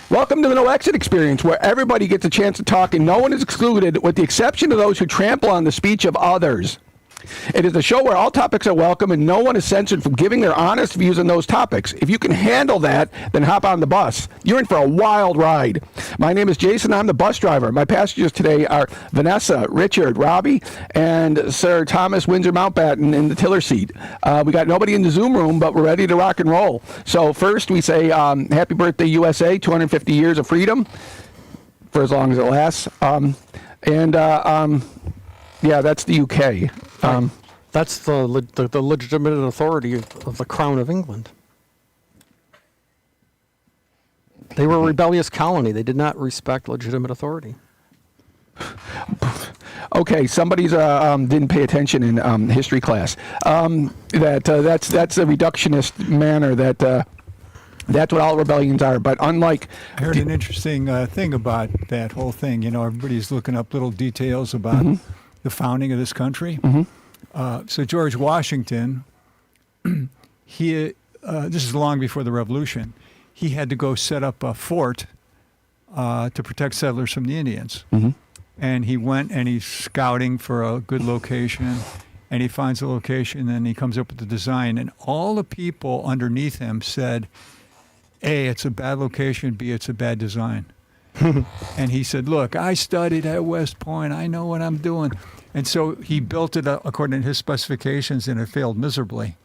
Welcome to the No Exit Experience, where everybody gets a chance to talk and no one is excluded, with the exception of those who trample on the speech of others. It is a show where all topics are welcome and no one is censored from giving their honest views on those topics. If you can handle that, then hop on the bus. You're in for a wild ride. My name is Jason. I'm the bus driver. My passengers today are Vanessa, Richard, Robbie, and Sir Thomas Windsor Mountbatten in the tiller seat. We got nobody in the Zoom room, but we're ready to rock and roll. So first we say happy birthday, USA, 250 years of freedom, for as long as it lasts. Yeah, that's the UK. That's the legitimate authority of the Crown of England. They were a rebellious colony. They did not respect legitimate authority. Okay, somebody's didn't pay attention in history class. That's a reductionist manner that. That's what all rebellions are, but unlike... I heard an interesting thing about that whole thing. You know, everybody's looking up little details about the founding of this country. So George Washington, this is long before the Revolution, he had to go set up a fort to protect settlers from the Indians. And he went and he's scouting for a good location, and he finds a location, and he comes up with the design. And all the people underneath him said, A, it's a bad location, B, it's a bad design. And he said, look, I studied at West Point. I know what I'm doing. And so he built it according to his specifications, and it failed miserably.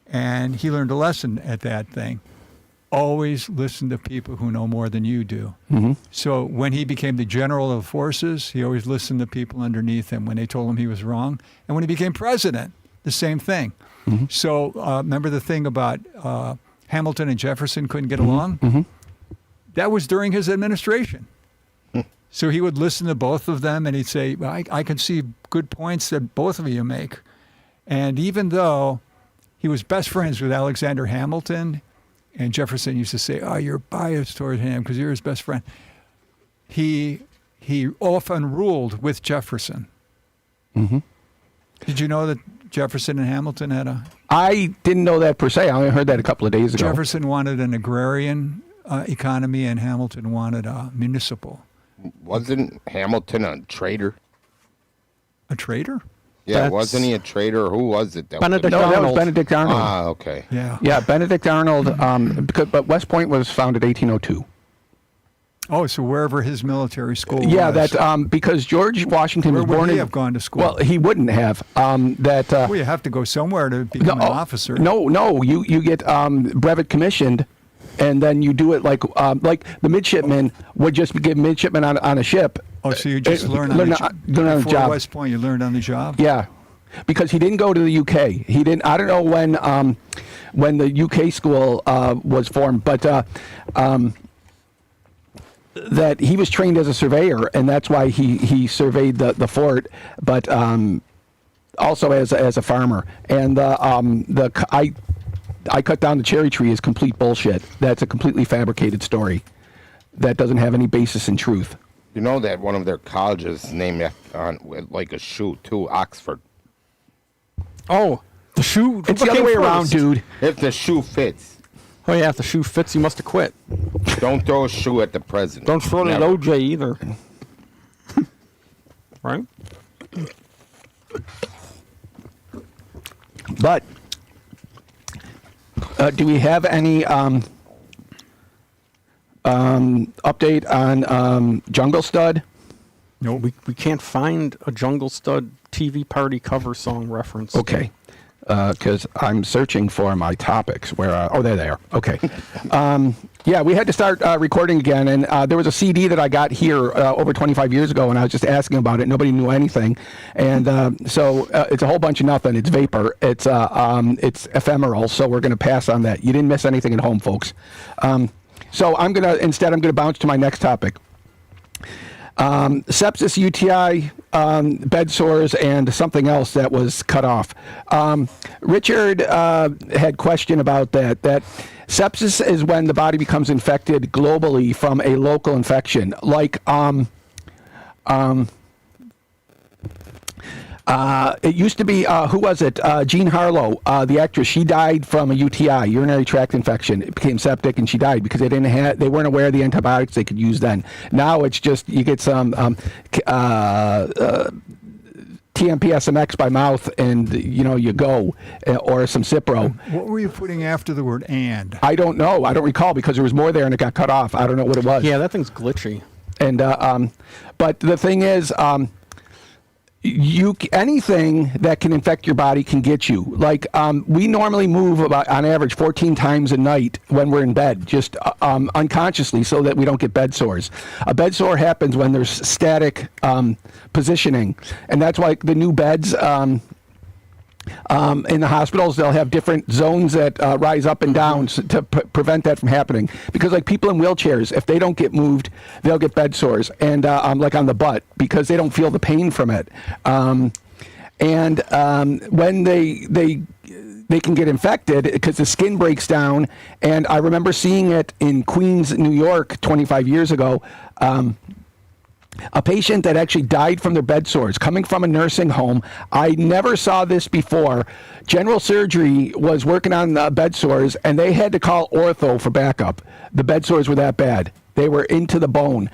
And he learned a lesson at that thing. Always listen to people who know more than you do. So when he became the general of forces, he always listened to people underneath him when they told him he was wrong. And when he became president, the same thing. So remember the thing about Hamilton and Jefferson couldn't get along? That was during his administration. So he would listen to both of them, and he'd say, I can see good points that both of you make. And even though he was best friends with Alexander Hamilton, and Jefferson used to say, oh, you're biased toward him because you're his best friend, he often ruled with Jefferson. Did you know that Jefferson and Hamilton had a... I didn't know that per se. I only heard that a couple of days ago. Jefferson wanted an agrarian economy, and Hamilton wanted a municipal. Wasn't Hamilton a traitor? A traitor? Yeah, wasn't he a traitor? Who was it? Benedict No, that was Arnold. Benedict Arnold. Ah, okay. Yeah. Yeah, Benedict Arnold, but West Point was founded 1802. Oh, so wherever his military school Yeah, was. that because George Washington Where was would born he in... have gone to school? Well, he wouldn't have. Well, you have to go somewhere to become an officer. No, you get brevet commissioned, and then you do it like the midshipman would just give midshipman on a ship. Oh, so you just learn on the job. West Point, you learned on the job? Yeah, because he didn't go to the UK. He didn't. I don't know when the UK school was formed, but that he was trained as a surveyor, and that's why he surveyed the fort, but also as a farmer. And I cut down the cherry tree is complete bullshit. That's a completely fabricated story that doesn't have any basis in truth. You know that one of their colleges named on like a shoe too, Oxford. Oh, the shoe. It's the other way around, dude. If the shoe fits, Oh, yeah, if the shoe fits, you must have quit. don't throw a shoe at the president. Don't throw it at Never. OJ either. Right? But do we have any update on Jungle Stud? No. We can't find a Jungle Stud TV party cover song reference. Okay, because I'm searching for my topics. Where? Oh, there they are. Okay. Yeah, we had to start recording again, and there was a CD that I got here over 25 years ago, and I was just asking about it. Nobody knew anything, and so it's a whole bunch of nothing. It's vapor. It's ephemeral. So we're going to pass on that. You didn't miss anything at home, folks. So I'm gonna bounce to my next topic. Sepsis, UTI, bed sores, and something else that was cut off. Richard had question about that. That sepsis is when the body becomes infected globally from a local infection, like It used to be, who was it? Jean Harlow, the actress. She died from a UTI, urinary tract infection. It became septic, and she died because they weren't aware of the antibiotics they could use then. Now it's just you get some TMP SMX by mouth, and you go, or some Cipro. What were you putting after the word "and"? I don't know. I don't recall because there was more there and it got cut off. I don't know what it was. Yeah, that thing's glitchy. And but the thing is, anything that can infect your body can get you. Like we normally move about on average 14 times a night when we're in bed, just unconsciously, so that we don't get bed sores. A bed sore happens when there's static positioning, and that's why the new beds. In the hospitals, they'll have different zones that rise up and down to prevent that from happening. Because like people in wheelchairs, if they don't get moved, they'll get bed sores, and like on the butt, because they don't feel the pain from it. When they can get infected because the skin breaks down. And I remember seeing it in Queens, New York, 25 years ago. A patient that actually died from their bed sores coming from a nursing home. I never saw this before. General surgery was working on the bed sores, and they had to call ortho for backup. The bed sores were that bad. They were into the bone.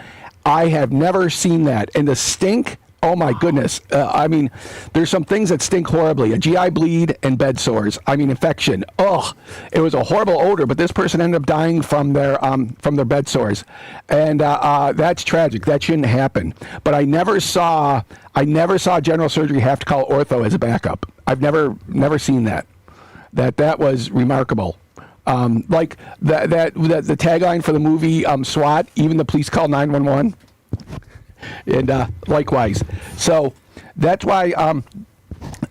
I have never seen that. And the stink, oh my goodness. I mean, there's some things that stink horribly. A GI bleed and bed sores. I mean, infection. Ugh. It was a horrible odor, but this person ended up dying from their bed sores. And that's tragic. That shouldn't happen. But I never saw general surgery have to call ortho as a backup. I've never seen that. That was remarkable. Like the tagline for the movie SWAT, even the police call 911. And likewise. So that's why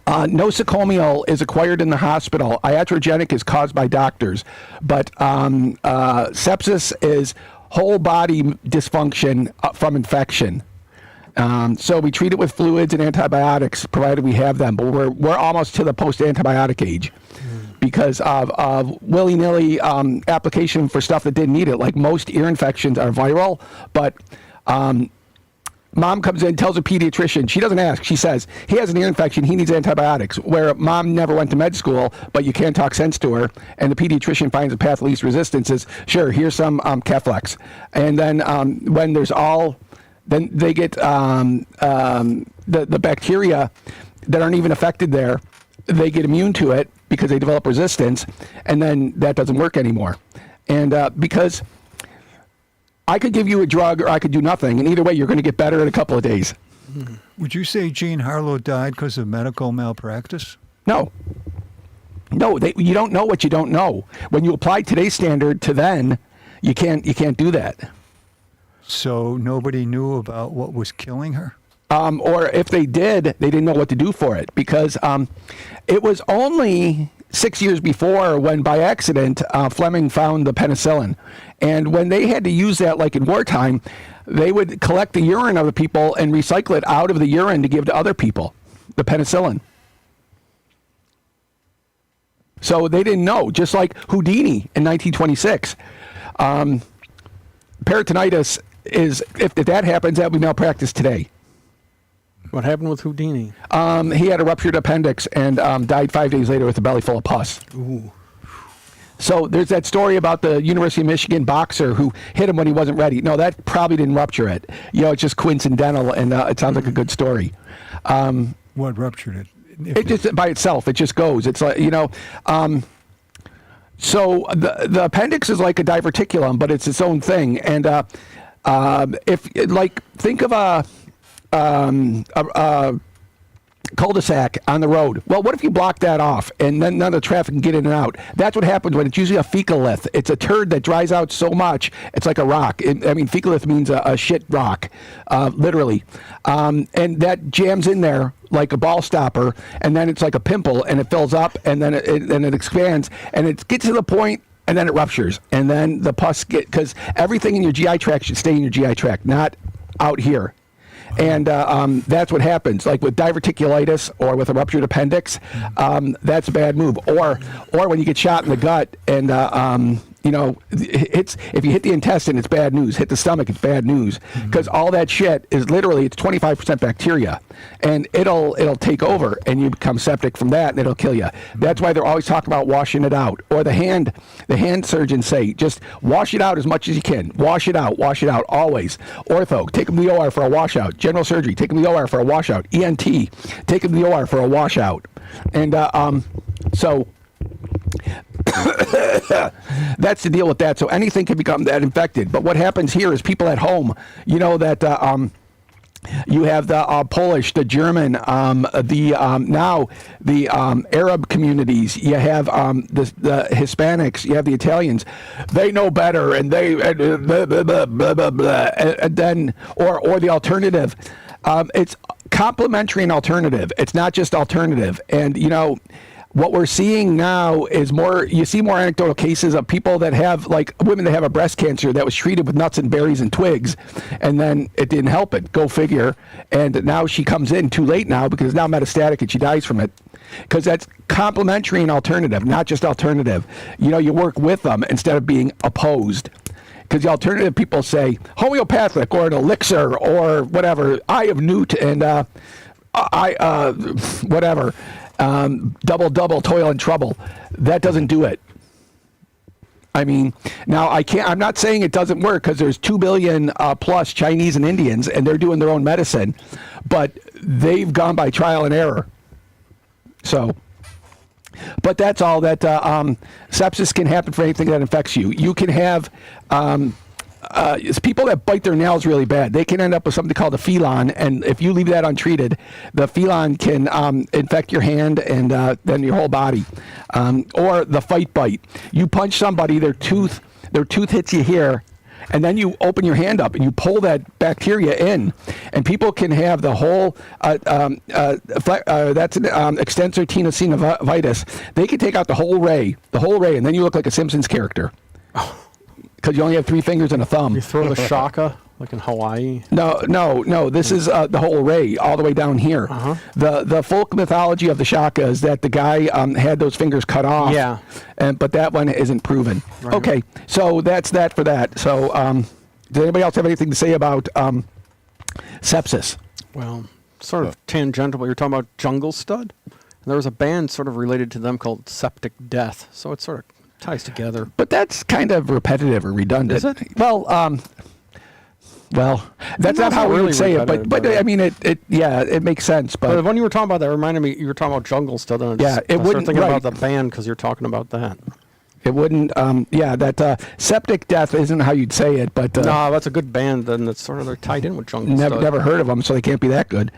nosocomial is acquired in the hospital. Iatrogenic is caused by doctors. But sepsis is whole body dysfunction from infection. So we treat it with fluids and antibiotics, provided we have them. But we're almost to the post-antibiotic age. Because of willy-nilly application for stuff that didn't need it. Like most ear infections are viral, but mom comes in, tells a pediatrician. She doesn't ask. She says, he has an ear infection. He needs antibiotics. Where mom never went to med school, but you can't talk sense to her. And the pediatrician finds a path of least resistance is, sure, here's some Keflex. And then when there's then they get the bacteria that aren't even affected there. They get immune to it because they develop resistance. And then that doesn't work anymore. And because I could give you a drug or I could do nothing, and either way, you're going to get better in a couple of days. Would you say Jean Harlow died because of medical malpractice? No. No, you don't know what you don't know. When you apply today's standard to then, you can't do that. So nobody knew about what was killing her? Or if they did, they didn't know what to do for it, because it was only 6 years before when, by accident, Fleming found the penicillin. And when they had to use that, like in wartime, they would collect the urine of the people and recycle it out of the urine to give to other people, the penicillin. So they didn't know, just like Houdini in 1926. Peritonitis is, if that happens, that would be malpractice today. What happened with Houdini? He had a ruptured appendix and died 5 days later with a belly full of pus. Ooh. So there's that story about the University of Michigan boxer who hit him when he wasn't ready. No, that probably didn't rupture it. It's just coincidental, and it sounds like a good story. What ruptured it? It just by itself, it just goes. It's like, so the appendix is like a diverticulum, but it's its own thing. And think of a cul-de-sac on the road. Well, what if you block that off and then none of the traffic can get in and out? That's what happens when it's usually a fecalith. It's a turd that dries out so much, it's like a rock. Fecalith means a shit rock, literally. And that jams in there like a ball stopper, and then it's like a pimple, and it fills up, and then it expands, and it gets to the point, and then it ruptures. And then the pus because everything in your GI tract should stay in your GI tract, not out here. And that's what happens, like with diverticulitis or with a ruptured appendix. That's a bad move. Or when you get shot in the gut and it's if you hit the intestine, it's bad news. Hit the stomach, it's bad news, because all that shit is literally it's 25% bacteria, and it'll take over, and you become septic from that, and it'll kill you. That's why they're always talking about washing it out. Or the hand surgeons say just wash it out as much as you can. Wash it out always. Ortho, take them to the OR for a washout. General surgery, take them to the OR for a washout. ENT, take them to the OR for a washout. And so that's the deal with that. So anything can become that infected. But what happens here is people at home, that you have the Polish, the German, now the Arab communities. You have the Hispanics. You have the Italians. They know better, and they blah, blah, blah, blah, blah, blah. And then or the alternative. It's complementary and alternative. It's not just alternative. And what we're seeing now is you see more anecdotal cases of people that have, like women that have a breast cancer that was treated with nuts and berries and twigs, and then it didn't help it. Go figure. And now she comes in too late now because it's now metastatic and she dies from it. Because that's complementary and alternative, not just alternative. You work with them instead of being opposed. Because the alternative people say homeopathic or an elixir or whatever, eye of newt and whatever. Double, toil and trouble. That doesn't do it. I mean, now I'm not saying it doesn't work because there's 2 billion plus Chinese and Indians and they're doing their own medicine, but they've gone by trial and error. So, but that's all that sepsis can happen for anything that infects you. You can have it's people that bite their nails really bad. They can end up with something called a phelon, and if you leave that untreated, the phelon can infect your hand and then your whole body. Or the fight bite. You punch somebody, their tooth hits you here, and then you open your hand up and you pull that bacteria in, and people can have the whole that's an extensor tenosynovitis. They can take out the whole ray, and then you look like a Simpsons character. Because you only have 3 fingers and a thumb. You throw the shaka, like in Hawaii. No. This is the whole ray, all the way down here. Uh-huh. The folk mythology of the shaka is that the guy had those fingers cut off. Yeah. But that one isn't proven. Right. Okay, so that's that for that. So does anybody else have anything to say about sepsis? Well, sort of tangential, but you're talking about Jungle Stud. And there was a band sort of related to them called Septic Death. So it sort of ties together. But that's kind of repetitive or redundant. Is it? Well, that's not how we would say it. But I mean, it makes sense. But when you were talking about that, it reminded me you were talking about Jungle Stud. And Yeah, it I wouldn't- started thinking right. about the band because you're talking about that. It wouldn't. That septic death isn't how you'd say it. But No, that's a good band. Then that's sort of they're tied in with Jungle Stud. never heard of them, so they can't be that good.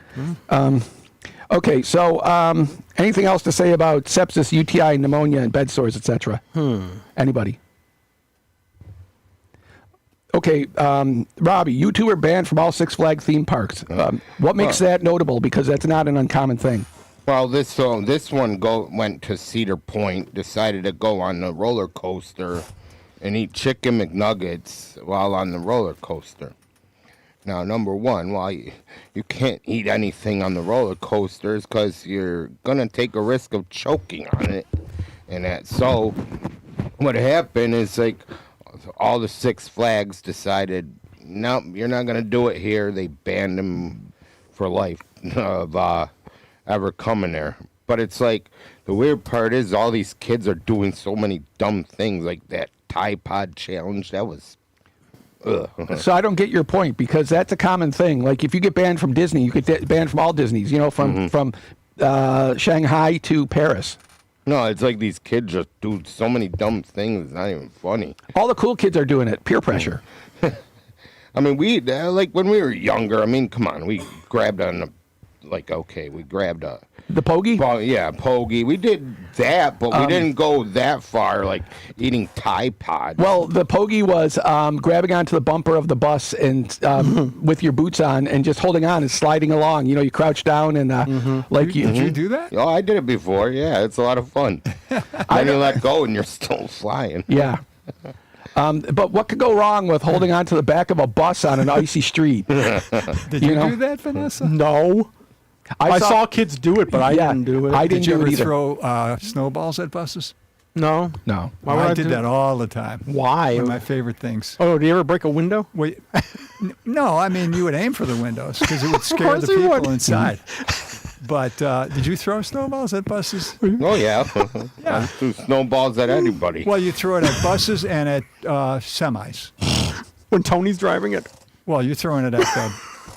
Okay, so anything else to say about sepsis, UTI, pneumonia, and bed sores, etc.? Anybody? Okay, Robbie, you two are banned from all Six Flags theme parks. What makes that notable? Because that's not an uncommon thing. Well, this one went to Cedar Point, decided to go on the roller coaster and eat chicken McNuggets while on the roller coaster. Now, number one, you can't eat anything on the roller coasters because you're going to take a risk of choking on it and that. So what happened is like all the Six Flags decided, no, you're not going to do it here. They banned them for life of ever coming there. But it's like the weird part is all these kids are doing so many dumb things like that Tide Pod challenge. That was So I don't get your point because that's a common thing. Like if you get banned from Disney, you get banned from all Disneys. From Shanghai to Paris. No, it's like these kids just do so many dumb things. It's not even funny. All the cool kids are doing it. Peer pressure. I mean, we like when we were younger. I mean, come on, we grabbed on we grabbed a. The Pogie? Well, yeah, Pogie. We did that, but we didn't go that far, like eating Tide Pods. Well, the Pogie was grabbing onto the bumper of the bus and with your boots on and just holding on and sliding along. You crouch down and Did you do that? Oh, I did it before. Yeah, it's a lot of fun. Then you let go and you're still flying. Yeah. But what could go wrong with holding onto the back of a bus on an icy street? Did you do that, Vanessa? No. I saw kids do it, but I Yeah, didn't do it. I Did didn't you do ever it either. throw snowballs at buses? No. No. Why would I I did do- that all the time. Why? One of my favorite things. Oh, do you ever break a window? Wait, no, I mean you would aim for the windows because it would scare course the you people would. inside. But did you throw snowballs at buses? Oh yeah, I threw snowballs at anybody. Well, you throw it at buses and at semis. When Tony's driving it? Well, you're throwing it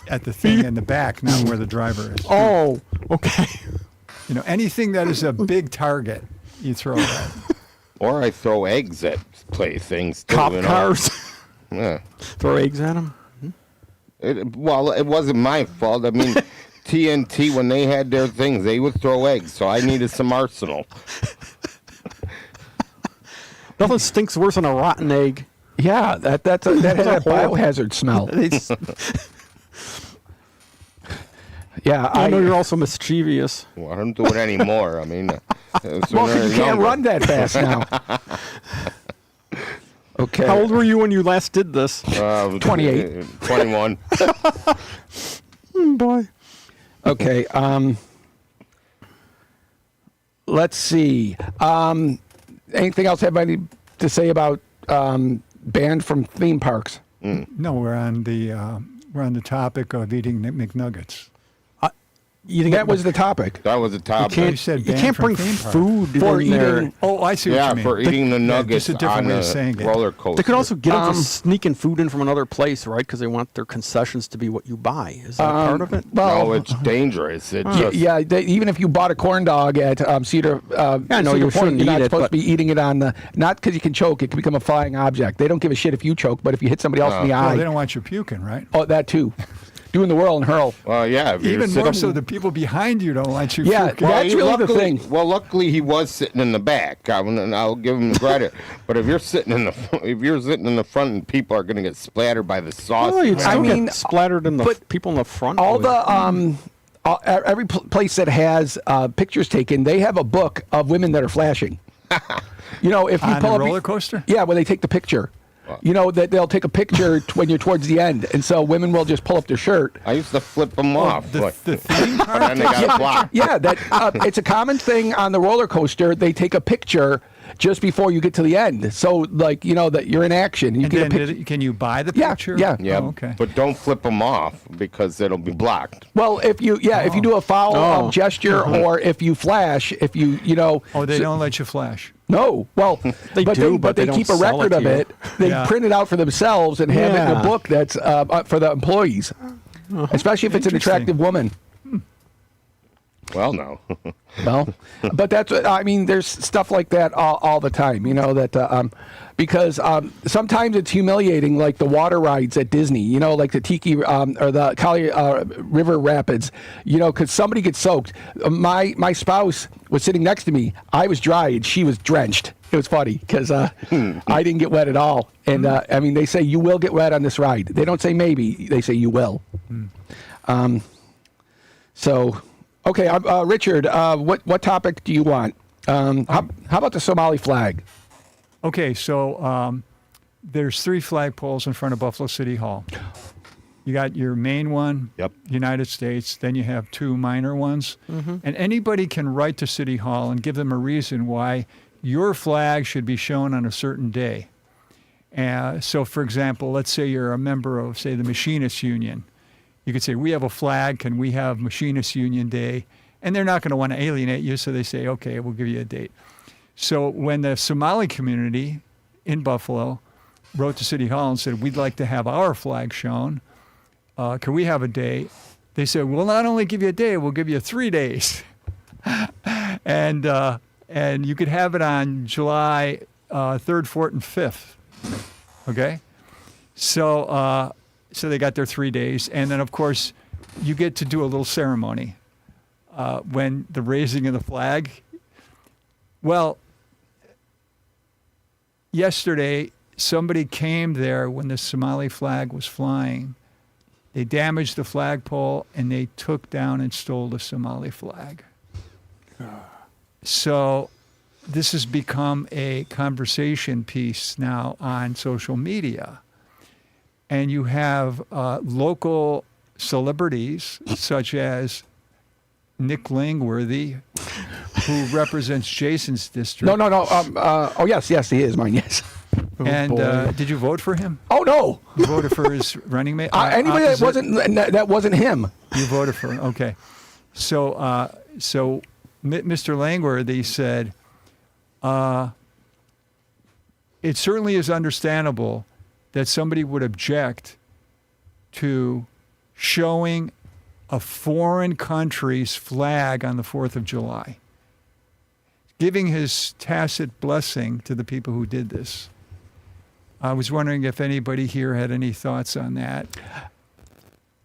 at the thing in the back, not where the driver is. Oh, okay. You know, anything that is a big target, you throw it at. Or I throw eggs at playthings. too, Cop you know. cars. Yeah. Throw eggs at them. Well, it wasn't my fault. I mean, TNT, when they had their things, they would throw eggs, so I needed some arsenal. Nothing stinks worse than a rotten egg. Yeah, that had a biohazard smell. Yeah, I know you're also mischievous. Well, I don't do it anymore. I mean, Well, 'cause you can't run that fast now. Okay. How old were you when you last did this? 28. 21. Boy. Okay. Let's see. Anything else everybody to say about banned from theme parks? No, we're on the topic of eating McNuggets. That was the topic. That was the top. You said You banned can't from bring theme park. food For in there. eating- Oh, I see what Yeah, you mean. for eating the nuggets just a different on way a of saying it. roller coaster. They could also get them Um, for sneaking food in from another place, right? Because they want their concessions to be what you buy. Is that part of it? Well, No, it's dangerous. It yeah, just, even if you bought a corn dog at Cedar, I know Cedar you Point, shouldn't you're not eat it, supposed but- to be eating it on the. Not because you can choke; it can become a flying object. They don't give a shit if you choke, but if you hit somebody else in the Well, eye, they don't want you puking, right? oh, that too. Doing the whirl and hurl. yeah. If you're Even more sitting- so, the people behind you don't want you Yeah, puking. That's he really the luckily- thing. Well, luckily he was sitting in the back. I'll give him credit. But if you're sitting in the front and people are going to get splattered by the sauce, Oh, you'd I still mean, get splattered in the but people in the front. All would. the every place that has pictures taken, they have a book of women that are flashing. You know, if you On pull the up, roller coaster? yeah, when they take the picture. You know that they'll take a picture when you're towards the end, and so women will just pull up their shirt. I used to flip them off. The like- theme but park? then they got blocked. Yeah, that it's a common thing on the roller coaster. They take a picture just before you get to the end, so like you know that you're in action. You And get a then picture. can you buy the Yeah, picture? yeah. Yeah, Oh, okay. but don't flip them off because it'll be blocked. Well, if you do a foul Oh. gesture or if you flash, if you know. Oh, they so- don't let you flash. No, well, They do, but they don't keep a sell record it of to you. it. They Yeah. print it out for themselves and have it in a Yeah. book that's for the employees, especially if it's an Interesting. attractive woman. Well, no. Well, but that's what I mean. There's stuff like that all the time, you know, that because sometimes it's humiliating, like the water rides at Disney, you know, like the Tiki or the Kali River Rapids, you know, because somebody gets soaked. My spouse was sitting next to me. I was dry and she was drenched. It was funny because I didn't get wet at all. And I mean, they say you will get wet on this ride. They don't say maybe. They say you will. So. Okay, Richard, what topic do you want? How about the Somali flag? Okay, so there's 3 flagpoles in front of Buffalo City Hall. You got your main one, Yep. United States. Then you have 2 minor ones. And anybody can write to City Hall and give them a reason why your flag should be shown on a certain day. So, for example, let's say you're a member of, say, the Machinists Union. You could say, we have a flag, can we have Machinists Union Day? And they're not going to want to alienate you, so they say, okay, we'll give you a date. So when the Somali community in Buffalo wrote to City Hall and said, we'd like to have our flag shown, can we have a day? They said, we'll not only give you a day, we'll give you 3 days. and you could have it on July 3rd, 4th, and 5th. Okay? So they got their 3 days. And then, of course, you get to do a little ceremony when the raising of the flag. Well, yesterday, somebody came there when the Somali flag was flying. They damaged the flagpole, and they took down and stole the Somali flag. So this has become a conversation piece now on social media. And you have local celebrities such as Nick Langworthy, who represents Jason's district. No. Oh, yes, he is mine. Yes. And boy. did you vote for him? Oh no. You voted for his running mate? Anybody that Opposite? wasn't him. You voted for him. Okay. So, Mr. Langworthy said, it certainly is understandable that somebody would object to showing a foreign country's flag on the 4th of July, giving his tacit blessing to the people who did this. I was wondering if anybody here had any thoughts on that.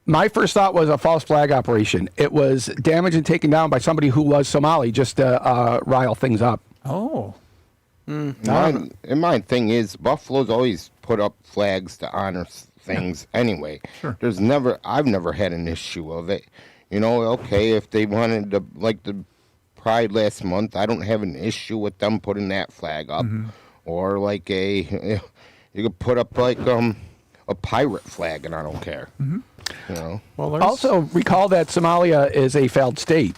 My first thought was a false flag operation. It was damaged and taken down by somebody who was Somali, just to rile things up. Oh, My thing is, Buffalo's always put up flags to honor things anyway. Sure. I've never had an issue of it. Okay, if they wanted to, like the Pride last month, I don't have an issue with them putting that flag up. Or like you could put up like a pirate flag, and I don't care. Well, there's Also, recall that Somalia is a failed state.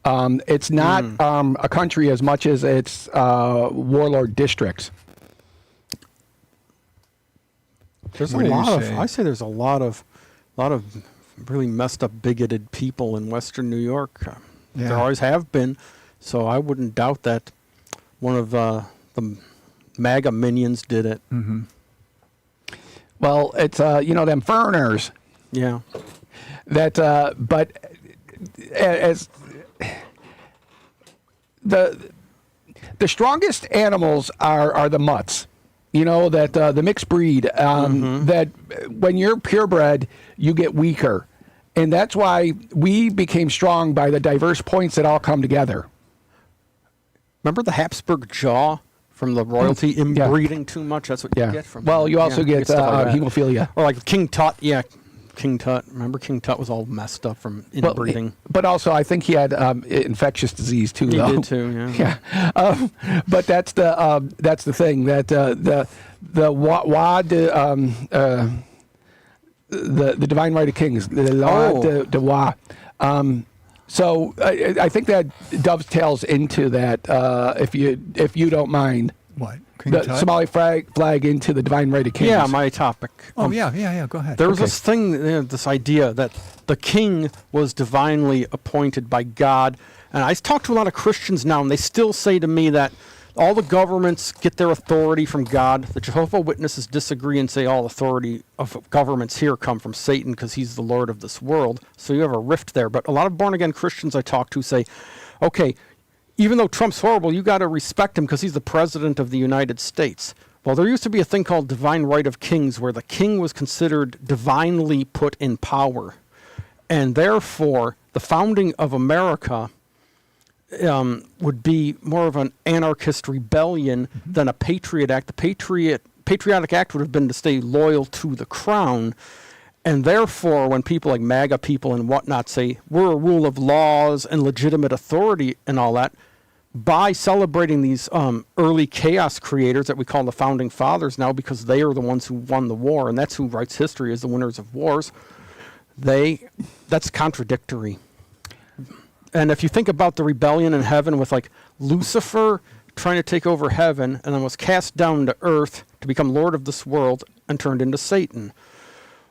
It's not a country as much as it's warlord districts. There's What a do you lot of. say? I say there's a lot of really messed up, bigoted people in Western New York. Yeah. There always have been, so I wouldn't doubt that one of the MAGA minions did it. Well, it's them foreigners Yeah. that, but as the strongest animals are the mutts. The mixed breed. That when you're purebred, you get weaker, and that's why we became strong by the diverse points that all come together. Remember the Habsburg jaw from the royalty inbreeding too much? That's what you get from. Well, you also get stuff like that. hemophilia. Or like King Tut. Yeah, King Tut. Remember King Tut was all messed up from inbreeding. But also, I think he had infectious disease too. He though. did too. Yeah. Yeah, but that's the thing that the divine right of kings, the law de Wa. So I think that dovetails into that. If you don't mind, what? King the Tut? Somali flag into the divine right of kings. Yeah, my topic. Oh, yeah. Go ahead. There was Okay. this thing, this idea that the king was divinely appointed by God. And I talk to a lot of Christians now, and they still say to me that all the governments get their authority from God. The Jehovah's Witnesses disagree and say all authority of governments here come from Satan because he's the Lord of this world. So you have a rift there. But a lot of born-again Christians I talk to say, okay, even though Trump's horrible, you got to respect him because he's the president of the United States. Well, there used to be a thing called divine right of kings where the king was considered divinely put in power. And therefore, the founding of America would be more of an anarchist rebellion than a patriot act. The Patriotic Act would have been to stay loyal to the crown. And therefore, when people like MAGA people and whatnot say, we're a rule of laws and legitimate authority and all that, by celebrating these early chaos creators that we call the Founding Fathers now because they are the ones who won the war, and that's who writes history as the winners of wars, that's contradictory. And if you think about the rebellion in heaven with like Lucifer trying to take over heaven and then was cast down to earth to become Lord of this world and turned into Satan.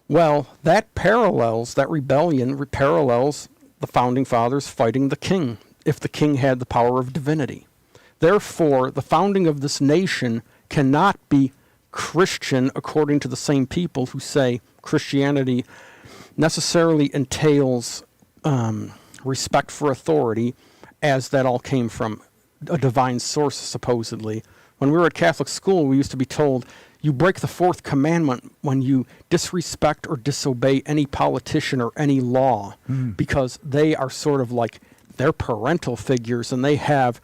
Well, that rebellion parallels the Founding Fathers fighting the king, if the king had the power of divinity. Therefore, the founding of this nation cannot be Christian according to the same people who say Christianity necessarily entails respect for authority, as that all came from a divine source, supposedly. When we were at Catholic school, we used to be told, you break the fourth commandment when you disrespect or disobey any politician or any law, because they are sort of like, they're parental figures and they have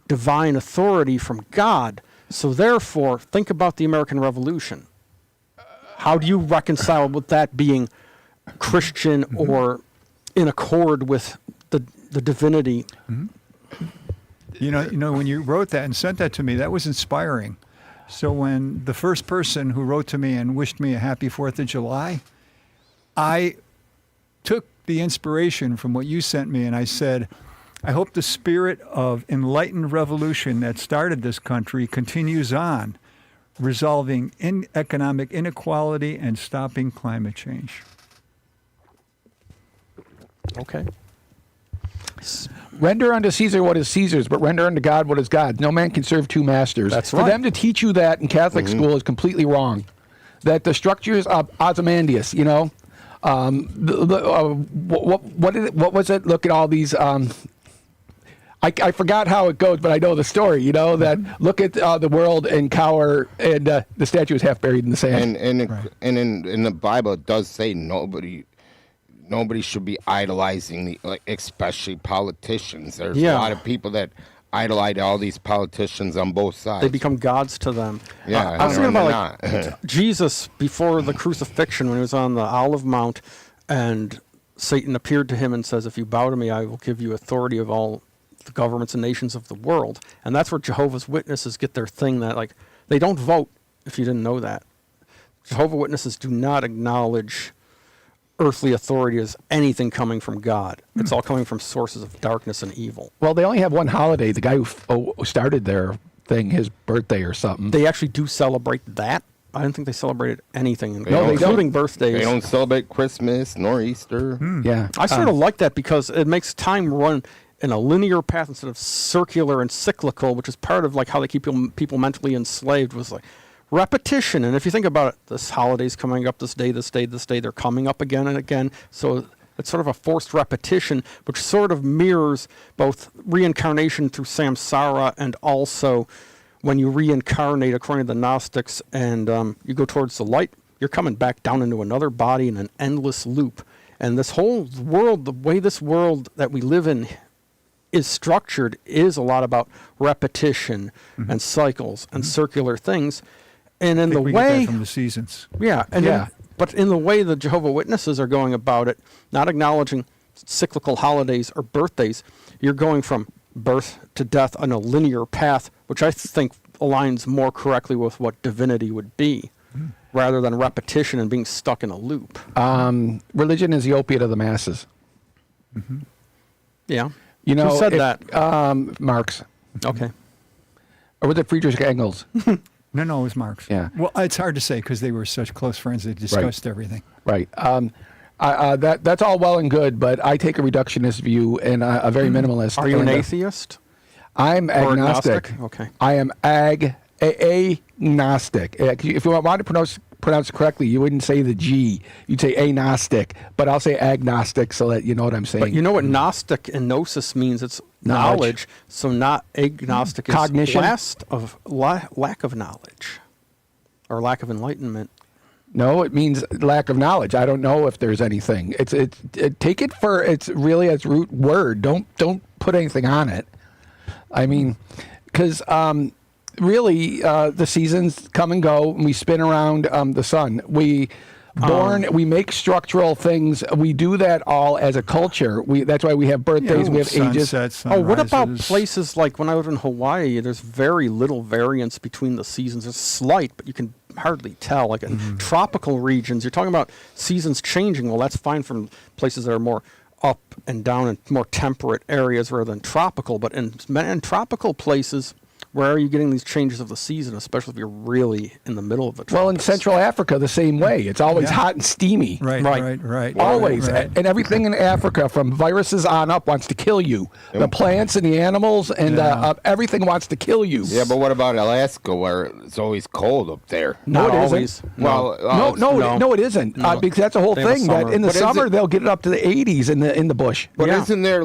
divine authority from God. So therefore, think about the American Revolution. How do you reconcile with that being Christian or in accord with the divinity? You know, when you wrote that and sent that to me, that was inspiring. So when the first person who wrote to me and wished me a happy 4th of July, I took the inspiration from what you sent me and I said, I hope the spirit of enlightened revolution that started this country continues on, resolving economic inequality and stopping climate change. Okay. Render unto Caesar what is Caesar's, but render unto God what is God's. No man can serve two masters. That's For right. them to teach you that in Catholic school is completely wrong. That the structures of Ozymandias, you know, what was it? Look at all these. I forgot how it goes, but I know the story. You know that look at the world and cower, and the statue is half buried in the sand. And in the Bible, it does say nobody should be idolizing especially politicians. There's a lot of people that idolize all these politicians on both sides. They become gods to them. Yeah, I was thinking they're about not. Jesus before the crucifixion when he was on the Olive Mount, and Satan appeared to him and says, "If you bow to me, I will give you authority of all the governments and nations of the world." And that's where Jehovah's Witnesses get their thing, that like they don't vote. If you didn't know that, Jehovah's Witnesses do not acknowledge earthly authority as anything coming from God. It's all coming from sources of darkness and evil. Well, they only have one holiday. The guy who started their thing, his birthday or something. They actually do celebrate that. I didn't think they celebrated anything, No, they including birthdays. They don't celebrate Christmas nor Easter. Yeah, I sort of like that because it makes time run in a linear path instead of circular and cyclical, which is part of like how they keep people mentally enslaved, was like repetition. And if you think about it, this holiday's coming up, this day, they're coming up again and again. So it's sort of a forced repetition, which sort of mirrors both reincarnation through samsara and also when you reincarnate, according to the Gnostics, and you go towards the light, you're coming back down into another body in an endless loop. And this whole world, the way this world that we live in is structured, is a lot about repetition and cycles and circular things. And in the We get way, that from the seasons. yeah, and Yeah. but in the way the Jehovah's Witnesses are going about it, not acknowledging cyclical holidays or birthdays, you're going from birth to death on a linear path, which I think aligns more correctly with what divinity would be, rather than repetition and being stuck in a loop. religion is the opiate of the masses. Yeah. You know, Who said that? Marx, Okay. or was it Friedrich Engels? No, it was Marx. Yeah. Well, it's hard to say because they were such close friends. They discussed everything. Right. That's all well and good, but I take a reductionist view and a very minimalist. Are you an and, atheist? I'm Or agnostic. agnostic? Okay. I am agnostic. If you want to pronounce it correctly, you wouldn't say the G. You'd say agnostic, but I'll say agnostic so that you know what I'm saying. But you know what Gnostic and Gnosis means? It's knowledge. So not agnostic is Cognition? lack of knowledge or lack of enlightenment. No, it means lack of knowledge. I don't know if there's anything. Take it for its really its root word. Don't put anything on it. I mean, because really the seasons come and go, and we spin around the sun. We make structural things. We do that all as a culture. That's why we have birthdays. We have ages. Sunsets, Oh, what about sunrises. places like when I lived in Hawaii? There's very little variance between the seasons. There's slight, but you can hardly tell. Like in tropical regions, you're talking about seasons changing. Well, that's fine from places that are more up and down in more temperate areas rather than tropical. But in tropical places, where are you getting these changes of the season, especially if you're really in the middle of the tropics? Well, in Central Africa, the same way. It's always Yeah. hot and steamy. Right. Always. Right. And everything in Africa, from viruses on up, wants to kill you. The plants and the animals and Yeah. everything wants to kill you. Yeah, but what about Alaska, where it's always cold up there? not No, it isn't. always. Well, No, it isn't. No. Because that's the whole They have a thing. That summer. in the But is summer it- they'll get it up to the 80s in the bush. But Yeah. isn't there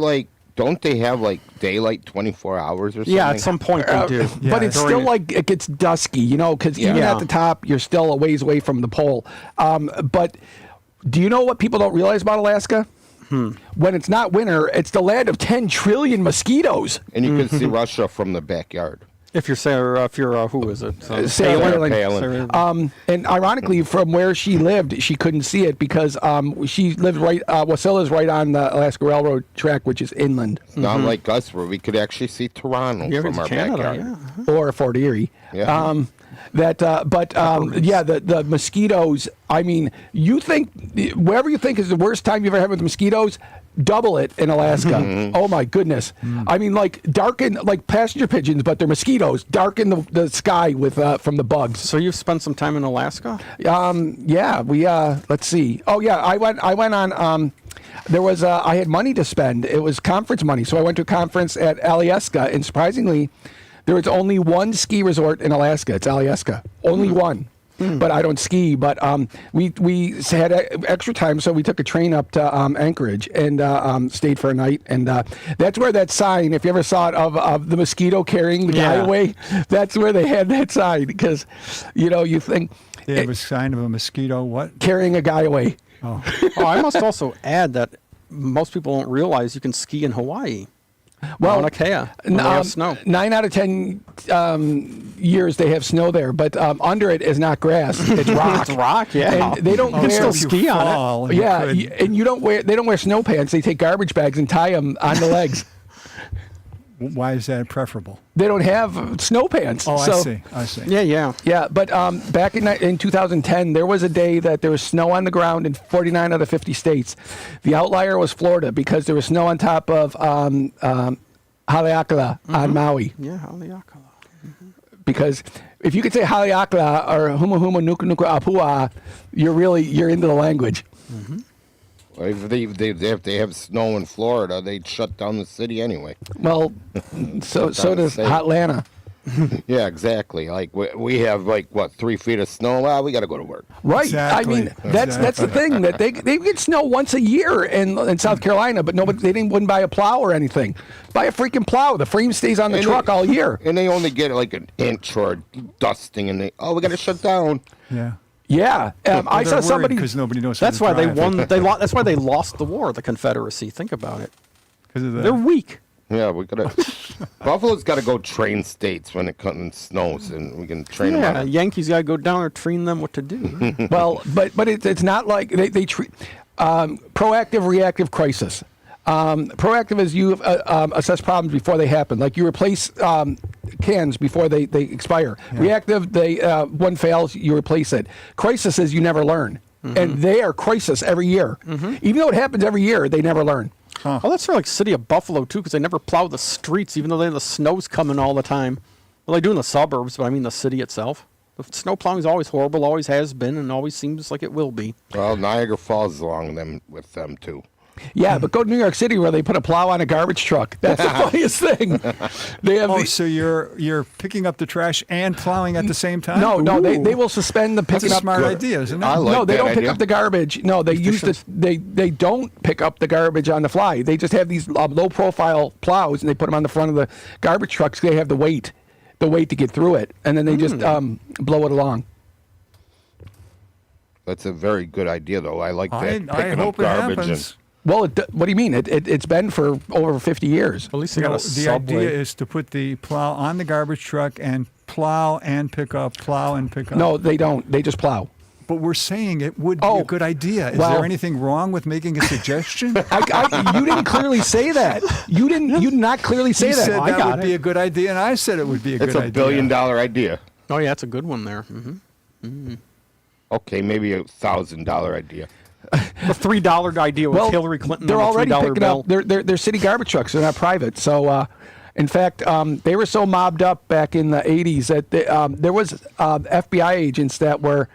don't they have daylight 24 hours or something? Yeah, at some point they do. Yeah, But it's During still it. like it gets dusky, because even Yeah. at the top, you're still a ways away from the pole. But do you know what people don't realize about Alaska? When it's not winter, it's the land of 10 trillion mosquitoes. And you can see Russia from the backyard. If you're who is it? Sarah Palin. Sarah- And ironically, from where she lived, she couldn't see it because she lived right. Wasilla's right on the Alaska Railroad track, which is inland, Not like us, where we could actually see Toronto Yeah, from it's our Canada, backyard. yeah. or Fort Erie. Yeah. Yeah, the mosquitoes. I mean, you think wherever you think is the worst time you've ever had with mosquitoes, double it in Alaska. Oh my goodness! I mean, like darken like passenger pigeons, but they're mosquitoes. Darken the sky with from the bugs. So you've spent some time in Alaska? Yeah, we let's see. Oh yeah, I went on. There was I had money to spend. It was conference money, so I went to a conference at Alyeska, and surprisingly, there was only one ski resort in Alaska. It's Alyeska, only one. But I don't ski. But we had extra time, so we took a train up to Anchorage and stayed for a night. And that's where that sign, if you ever saw it, of the mosquito carrying the guy away, that's where they had that sign because, you think They have a sign of a mosquito. What? carrying a guy away. Oh, I must also add that most people don't realize you can ski in Hawaii. Well, Mauna Kea, when they have snow. 9 out of 10 years they have snow there, but under it is not grass; it's rock. It's rock, yeah. And they don't You can wear still ski on it. fall, and Yeah, you could- and you don't wear. They don't wear snow pants. They take garbage bags and tie them on the legs. Why is that preferable? They don't have snow pants. Oh, so, I see. Yeah. Yeah, but back in 2010, there was a day that there was snow on the ground in 49 out of 50 states. The outlier was Florida because there was snow on top of Haleakala on Maui. Yeah, Haleakala. Because if you could say Haleakala or Huma Huma Nuku Nuku Apua, you're into the language. If they have snow in Florida, they'd shut down the city anyway. Well, so down the does state. Atlanta. Yeah, exactly. Like we have 3 feet of snow. Well, we got to go to work. Right. Exactly. I mean, that's the thing that they get snow once a year in South Carolina, but they wouldn't buy a plow or anything. Buy a freaking plow. The frame stays on the And truck all year. And they only get like an inch or dusting, and we got to shut down. Yeah. Yeah. I saw somebody. because nobody knows. That's how why to they drive. won. That's why they lost the war. The Confederacy. Think about it. 'Cause of They're the, weak. Yeah, we gotta. Buffalo's got to go train states when it comes and snows, and we can train Yeah, them. Yankees got to go down there, train them what to do. Well, but it's not like they treat proactive, reactive crisis. Proactive is you assess problems before they happen. Like you replace cans before they expire. Reactive, one fails, you replace it. Crisis is you never learn. And they are crisis every year. Even though it happens every year, they never learn. Oh, that's sort of like city of Buffalo too, because they never plow the streets, even though the snow's coming all the time. Well, they do in the suburbs, but I mean the city itself. The snow plowing is always horrible, always has been, and always seems like it will be. Well, Niagara Falls is along with them too. Yeah, but go to New York City where they put a plow on a garbage truck. That's the funniest thing. They have Oh, so you're picking up the trash and plowing at the same time? no, they Ooh. will suspend the That's picking a up. smart idea, isn't it? I like No, they that don't pick idea. up the garbage. No, they use the they don't pick up the garbage on the fly. They just have these low profile plows and they put them on the front of the garbage trucks. They have the weight to get through it, and then they just blow it along. That's a very good idea, though. I like that. I picking hope up it garbage happens. Well, what do you mean? It's been for over 50 years. At least they You got know, a the subway. idea is to put the plow on the garbage truck and plow and pick up, plow and pick up. No, they don't. They just plow. But we're saying it would be Oh, a good idea. Is well- there anything wrong with making a suggestion? You didn't clearly say that. You did not clearly say He that. said I that got would be it. a good idea, and I said it would be a It's good a idea. $1 billion idea. Oh yeah, that's a good one there. Okay, maybe $1,000 idea. The $3 idea with Hillary Clinton. They're on the already $3 picking bill. up. They're city garbage trucks. They're not private. So, in fact, they were so mobbed up back in the 80s that there was FBI agents that were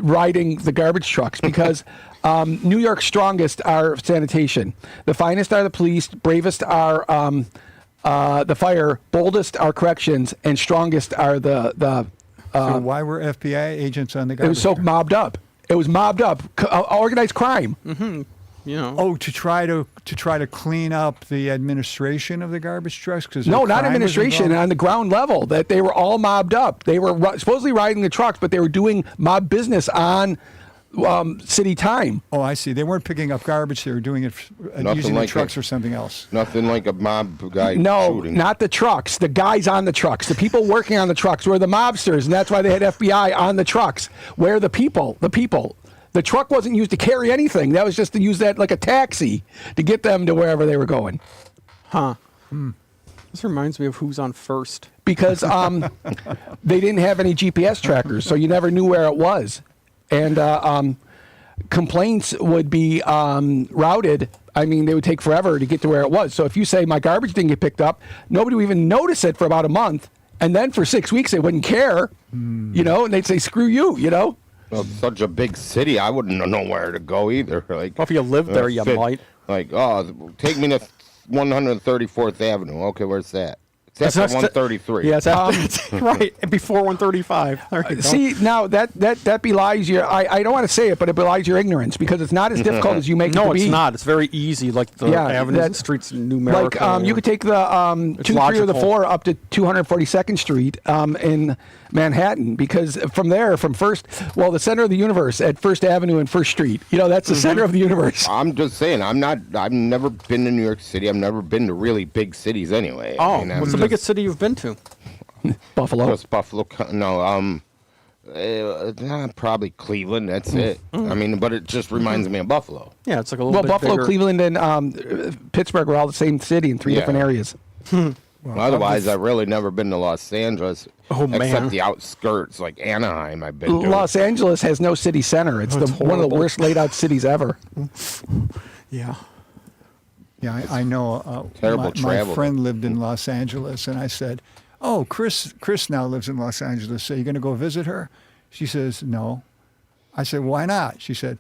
riding the garbage trucks because New York's strongest are sanitation. The finest are the police. Bravest are the fire. Boldest are corrections, and strongest are the. So why were FBI agents on the It garbage was so truck? mobbed up. It was mobbed up. Organized crime. You know. Oh, to try to clean up the administration of the garbage trucks? 'Cause No, the not crime was administration. involved? On the ground level, that they were all mobbed up. They were supposedly riding the trucks, but they were doing mob business on city time. Oh, I see. They weren't picking up garbage. They were doing it, Nothing using the like trucks it. or something else. Nothing like a mob guy No, shooting. not the trucks. The guys on the trucks. The people working on the trucks were the mobsters, and that's why they had FBI on the trucks. Where the people. The truck wasn't used to carry anything. That was just to use that like a taxi to get them to wherever they were going. Huh. This reminds me of Who's on First. because they didn't have any GPS trackers, so you never knew where it was. And complaints would be routed. I mean, they would take forever to get to where it was. So if you say my garbage didn't get picked up, nobody would even notice it for about a month. And then for 6 weeks, they wouldn't care, you know, and they'd say, screw you, you know. Well, such a big city, I wouldn't know where to go either. Like, Well, if you live there, you might. Like, oh, take me to 134th Avenue. Okay, where's that? It's after 133. Yeah, it's after, right, before 135. There you go. See, now that belies your, I don't want to say it, but it belies your ignorance because it's not as difficult as you make it to No, be. it's not. It's very easy, like the Yeah, avenues that- and streets in numerical. Like you could take the 2, 3, or the logical. 4 up to 242nd Street in Manhattan because from there, from the center of the universe at First Avenue and First Street. You know, that's the center of the universe. I'm just saying, I've never been to New York City. I've never been to really big cities anyway. Oh, I mean, what's the I'm biggest city you've been to? Buffalo. just Buffalo. No, probably Cleveland. That's it. I mean, but it just reminds me of Buffalo. Yeah, it's like a little Well, bit Buffalo, bigger. Cleveland, and Pittsburgh are all the same city in 3 Yeah. different areas. Otherwise, I've really never been to Los Angeles. Oh, man. Except the outskirts, like Anaheim. I've been to. Los Angeles has no city center. It's It's one of the horrible. worst laid out cities ever. Yeah. Yeah, I know. Terrible my travel. friend lived in Los Angeles, and I said, "Oh, Chris now lives in Los Angeles. So you going to go visit her?" She says, "No." I said, "Why not?" She said,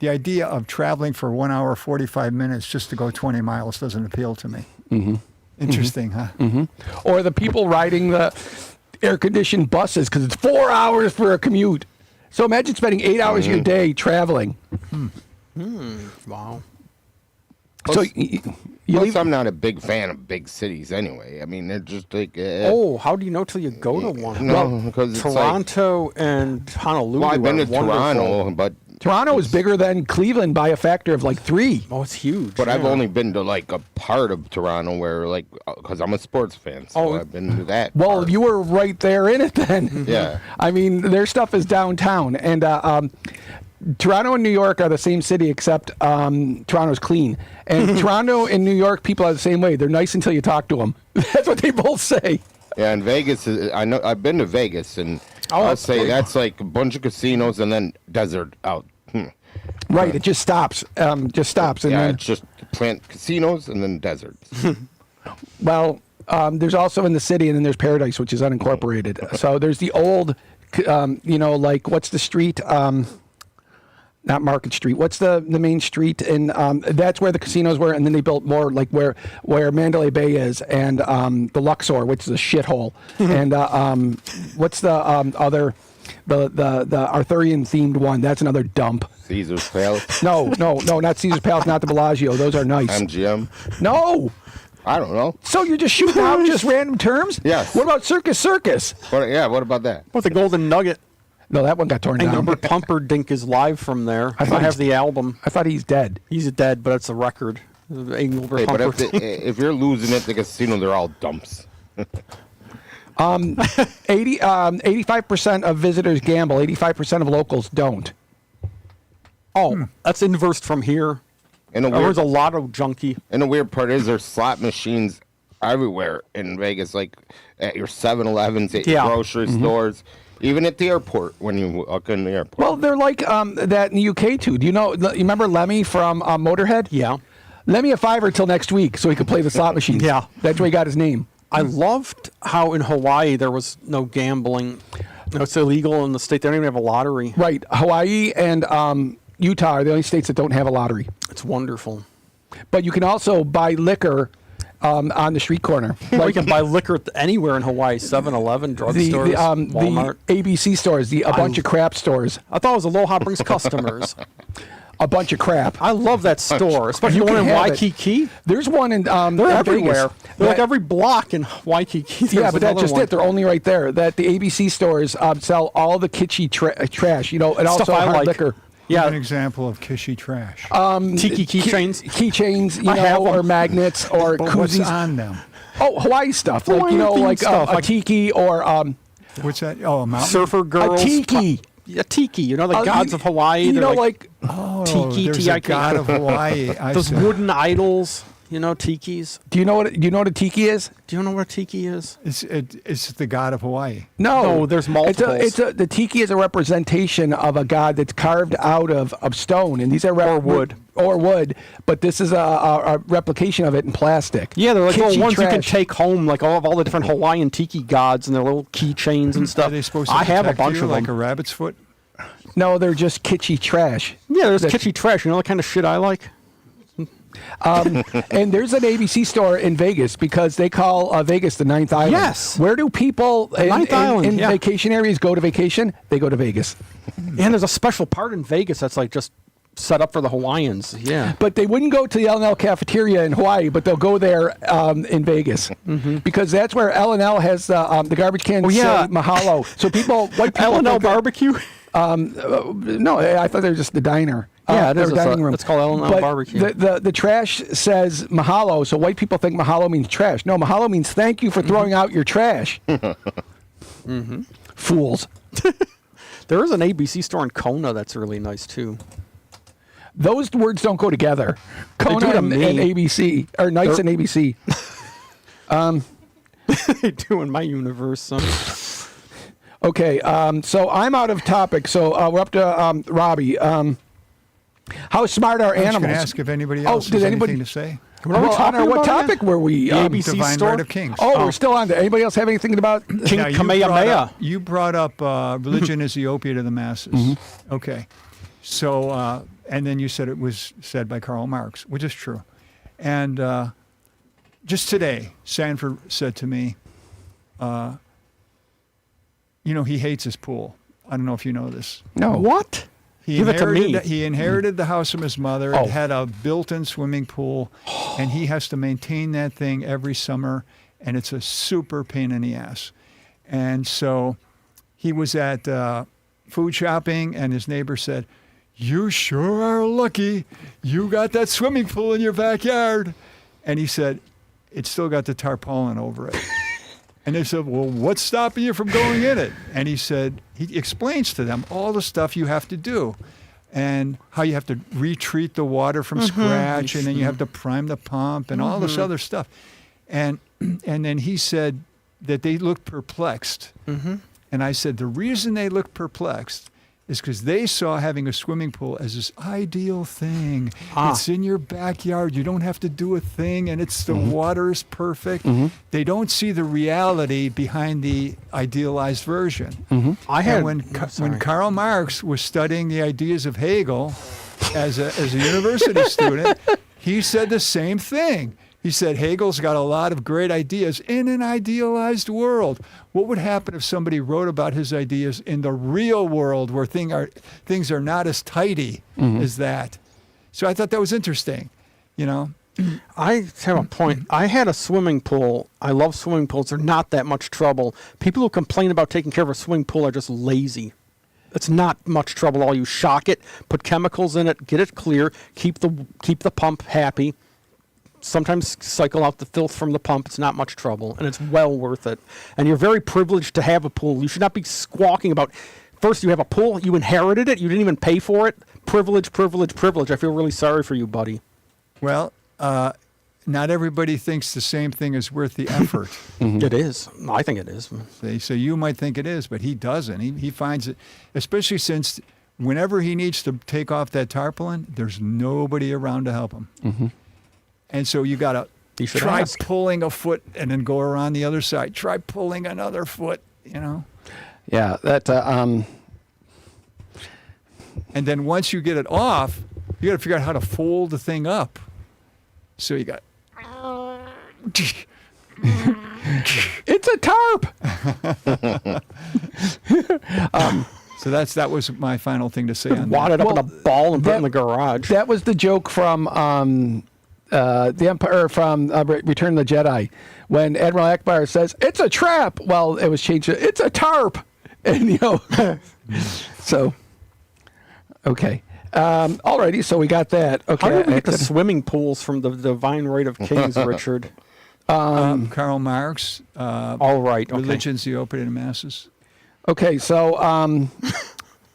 "The idea of traveling for 1 hour 45 minutes just to go 20 miles doesn't appeal to me." Mm-hmm. Interesting, huh? Or the people riding the air conditioned buses because it's 4 hours for a commute. So imagine spending 8 hours of your day traveling. Wow. So Plus- you Plus, leave. I'm not a big fan of big cities anyway. I mean, they're just like. Oh, how do you know till you go to one? No, because it's like. Toronto and Honolulu. Well, I've been are to wonderful. Toronto, but Toronto is bigger than Cleveland by a factor of like 3. Oh, it's huge. But I've yeah. only been to like a part of Toronto where, like, because I'm a sports fan, so Oh. I've been to that. Well, part. you were right there in it then. Yeah. I mean, their stuff is downtown. And Toronto and New York are the same city, except Toronto's clean. And Toronto and New York people are the same way. They're nice until you talk to them. That's what they both say. Yeah, and Vegas is. I know I've been to Vegas, and I'll that's say great. that's like a bunch of casinos and then desert out. Right. It just stops. Just stops. And Yeah, then, it's just plant casinos and then deserts. well, there's also in the city, and then there's Paradise, which is unincorporated. So there's the old, like what's the street? Not Market Street. What's the main street? And that's where the casinos were. And then they built more like where Mandalay Bay is, and the Luxor, which is a shithole. And what's the other, the Arthurian themed one? That's another dump. Caesar's Palace, No, not Caesar's Palace, not the Bellagio. Those are nice. MGM. No. I don't know. So you're just shooting out just random terms? Yes. What about Circus? What about that? What, the Golden Nugget? No, that one got torn down. Engelbert Pumperdink is live from there. I, thought have he's- the album. I thought he's dead. He's dead, but it's a record. Engelbert Hey, but Pumperdink. if you're losing at the casino, they're all dumps. 85% of visitors gamble. 85% of locals don't. Oh, that's inverse from here. And the There's weird, a lotto junkie. and the weird part is there's slot machines everywhere in Vegas, like at your 7-Elevens, at Yeah. your grocery stores, even at the airport when you walk in the airport. Well, they're like that in the UK too. Do you know? You remember Lemmy from Motorhead? Yeah. Lemmy a $5 till next week so he could play the slot machines. Yeah. That's where he got his name. I loved how in Hawaii there was no gambling. No, it's illegal in the state. They don't even have a lottery. Right. Hawaii and Utah are the only states that don't have a lottery. It's wonderful. But you can also buy liquor on the street corner. Well, you can buy liquor anywhere in Hawaii. 7-Eleven, drugstores, Walmart. the ABC stores, a bunch of crap stores. I thought it was Aloha brings customers. A bunch of crap. I love that store, especially You the one can in have it. Waikiki. There's one in They're everywhere. Vegas. They're like That- every block in Waikiki. Yeah, there's but that's another just one. it. They're only right there. That the ABC stores sell all the kitschy trash, and Stuff also I hard like. liquor. An Yeah, example of kishy trash. tiki keychains. Keychains, I have 'em. or magnets, or but what's koozies. on them? Oh, Hawaii stuff, like Hawaiian-themed stuff, a like- tiki or What's that? Oh, a mountain. Surfer girls. a tiki. A tiki. You know the gods of Hawaii. You They're know, like Oh, Tiki, there's a T-I-K. god of Hawaii. I those see. wooden idols. You know tikis? Do you know what a tiki is? Do you know what a tiki is? It's the god of Hawaii. No, there's multiples. The tiki is a representation of a god that's carved out of stone, and these are Or wood. Or wood, but this is a replication of it in plastic. Yeah, they're like Kitschy little ones you can trash. take home, like all the different Hawaiian tiki gods and their little keychains and stuff. Are they supposed to I have a protect bunch you of like them. a rabbit's foot? No, they're just kitschy trash. Yeah, there's That's- kitschy trash. You know the kind of shit I like? And there's an ABC store in Vegas because they call Vegas the Ninth Island. Yes. Where do people Ninth Island, in yeah. vacation areas go to vacation? They go to Vegas. And there's a special part in Vegas that's like just set up for the Hawaiians. Yeah. But they wouldn't go to the L&L cafeteria in Hawaii, but they'll go there in Vegas because that's where L&L has the garbage cans. Oh, yeah. say mahalo. So white people. L&L think that- barbecue? No, I thought they were just the diner. Yeah, it their is. dining room. It's called L&L But barbecue. The trash says mahalo, so white people think mahalo means trash. No, mahalo means thank you for throwing out your trash. Fools. There is an ABC store in Kona that's really nice too. Those words don't go together. do Kona to and me. ABC, or Knights and ABC. They do in my universe. So. Okay, so I'm out of topic. So we're up to Robbie. How smart are I was going animals? to ask if anybody Oh, else did has anybody- anything to say. What are we Well, talking Honor, what about topic again? were we? The ABC Divine store? Right of Kings. Oh, we're still on there. Anybody else have anything about? King Now, Kamehameha. You brought up religion is the opiate of the masses. Mm-hmm. Okay. So, and then you said it was said by Karl Marx, which is true. And just today, Sanford said to me, he hates his pool. I don't know if you know this. No. What? Give it to me. He inherited the house from his mother. Oh. It had a built-in swimming pool, and he has to maintain that thing every summer, and it's a super pain in the ass. And so he was at food shopping, and his neighbor said, "You sure are lucky. You got that swimming pool in your backyard." And he said, "It's still got the tarpaulin over it." And they said, "Well, what's stopping you from going in it?" And he said, he explains to them all the stuff you have to do and how you have to retreat the water from scratch, and then you have to prime the pump and all this other stuff. And then he said that they looked perplexed. And I said, the reason they looked perplexed is because they saw having a swimming pool as this ideal thing. It's in your backyard. You don't have to do a thing, and it's the water is perfect. They don't see the reality behind the idealized version. I had And when Karl Marx was studying the ideas of Hegel as a university student, he said the same thing. He said Hegel's got a lot of great ideas in an idealized world. What would happen if somebody wrote about his ideas in the real world where things are not as tidy as that? So I thought that was interesting, I have a point. I had a swimming pool. I love swimming pools. They're not that much trouble. People who complain about taking care of a swimming pool are just lazy. It's not much trouble. All you shock it, put chemicals in it, get it clear, keep the pump happy. Sometimes cycle out the filth from the pump. It's not much trouble, and it's well worth it. And you're very privileged to have a pool. You should not be squawking about, first, you have a pool, you inherited it, you didn't even pay for it. Privilege, privilege, privilege. I feel really sorry for you, buddy. Well, not everybody thinks the same thing is worth the effort. It is. I think it is. So you might think it is, but he doesn't. He finds it, especially since whenever he needs to take off that tarpaulin, there's nobody around to help him. And so you got to You should try ask. pulling a foot and then go around the other side. Try pulling another foot, Yeah, that. And then once you get it off, you got to figure out how to fold the thing up. So you got. It's a tarp. So that was my final thing to say on that. Wad it up in a ball and put it in that- the garage. That was the joke from the Empire, from Return of the Jedi, when Admiral Akbar says it's a trap. Well, it was changed to it's a tarp, and so okay. Alrighty, so we got that. Okay, How did we get the swimming pools from the Divine Right of Kings, Richard? Karl Marx, All right. Okay. Religion's the Opiate of the Masses. okay, so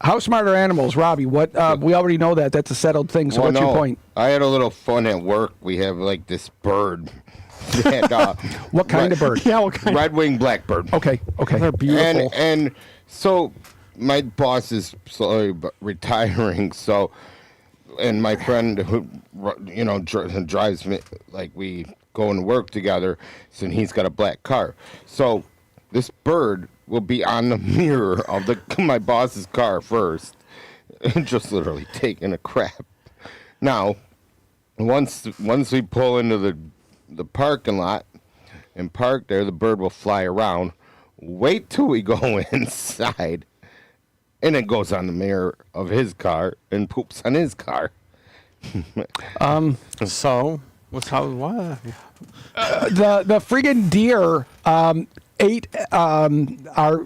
How smart are animals, Robbie? What we already know that that's a settled thing. So Well, what's your no, point? I had a little fun at work. We have like this bird. that, What kind of bird? Yeah, what kind? Red-winged blackbird. Okay. They're beautiful. And so my boss is slowly retiring. So, and my friend who drives me, like we go into work together, so he's got a black car. So this bird will be on the mirror of my boss's car first, and just literally taking a crap. Now, once we pull into the parking lot and park there, the bird will fly around. Wait till we go inside, and it goes on the mirror of his car and poops on his car. So, what's how? What? The friggin' deer ate our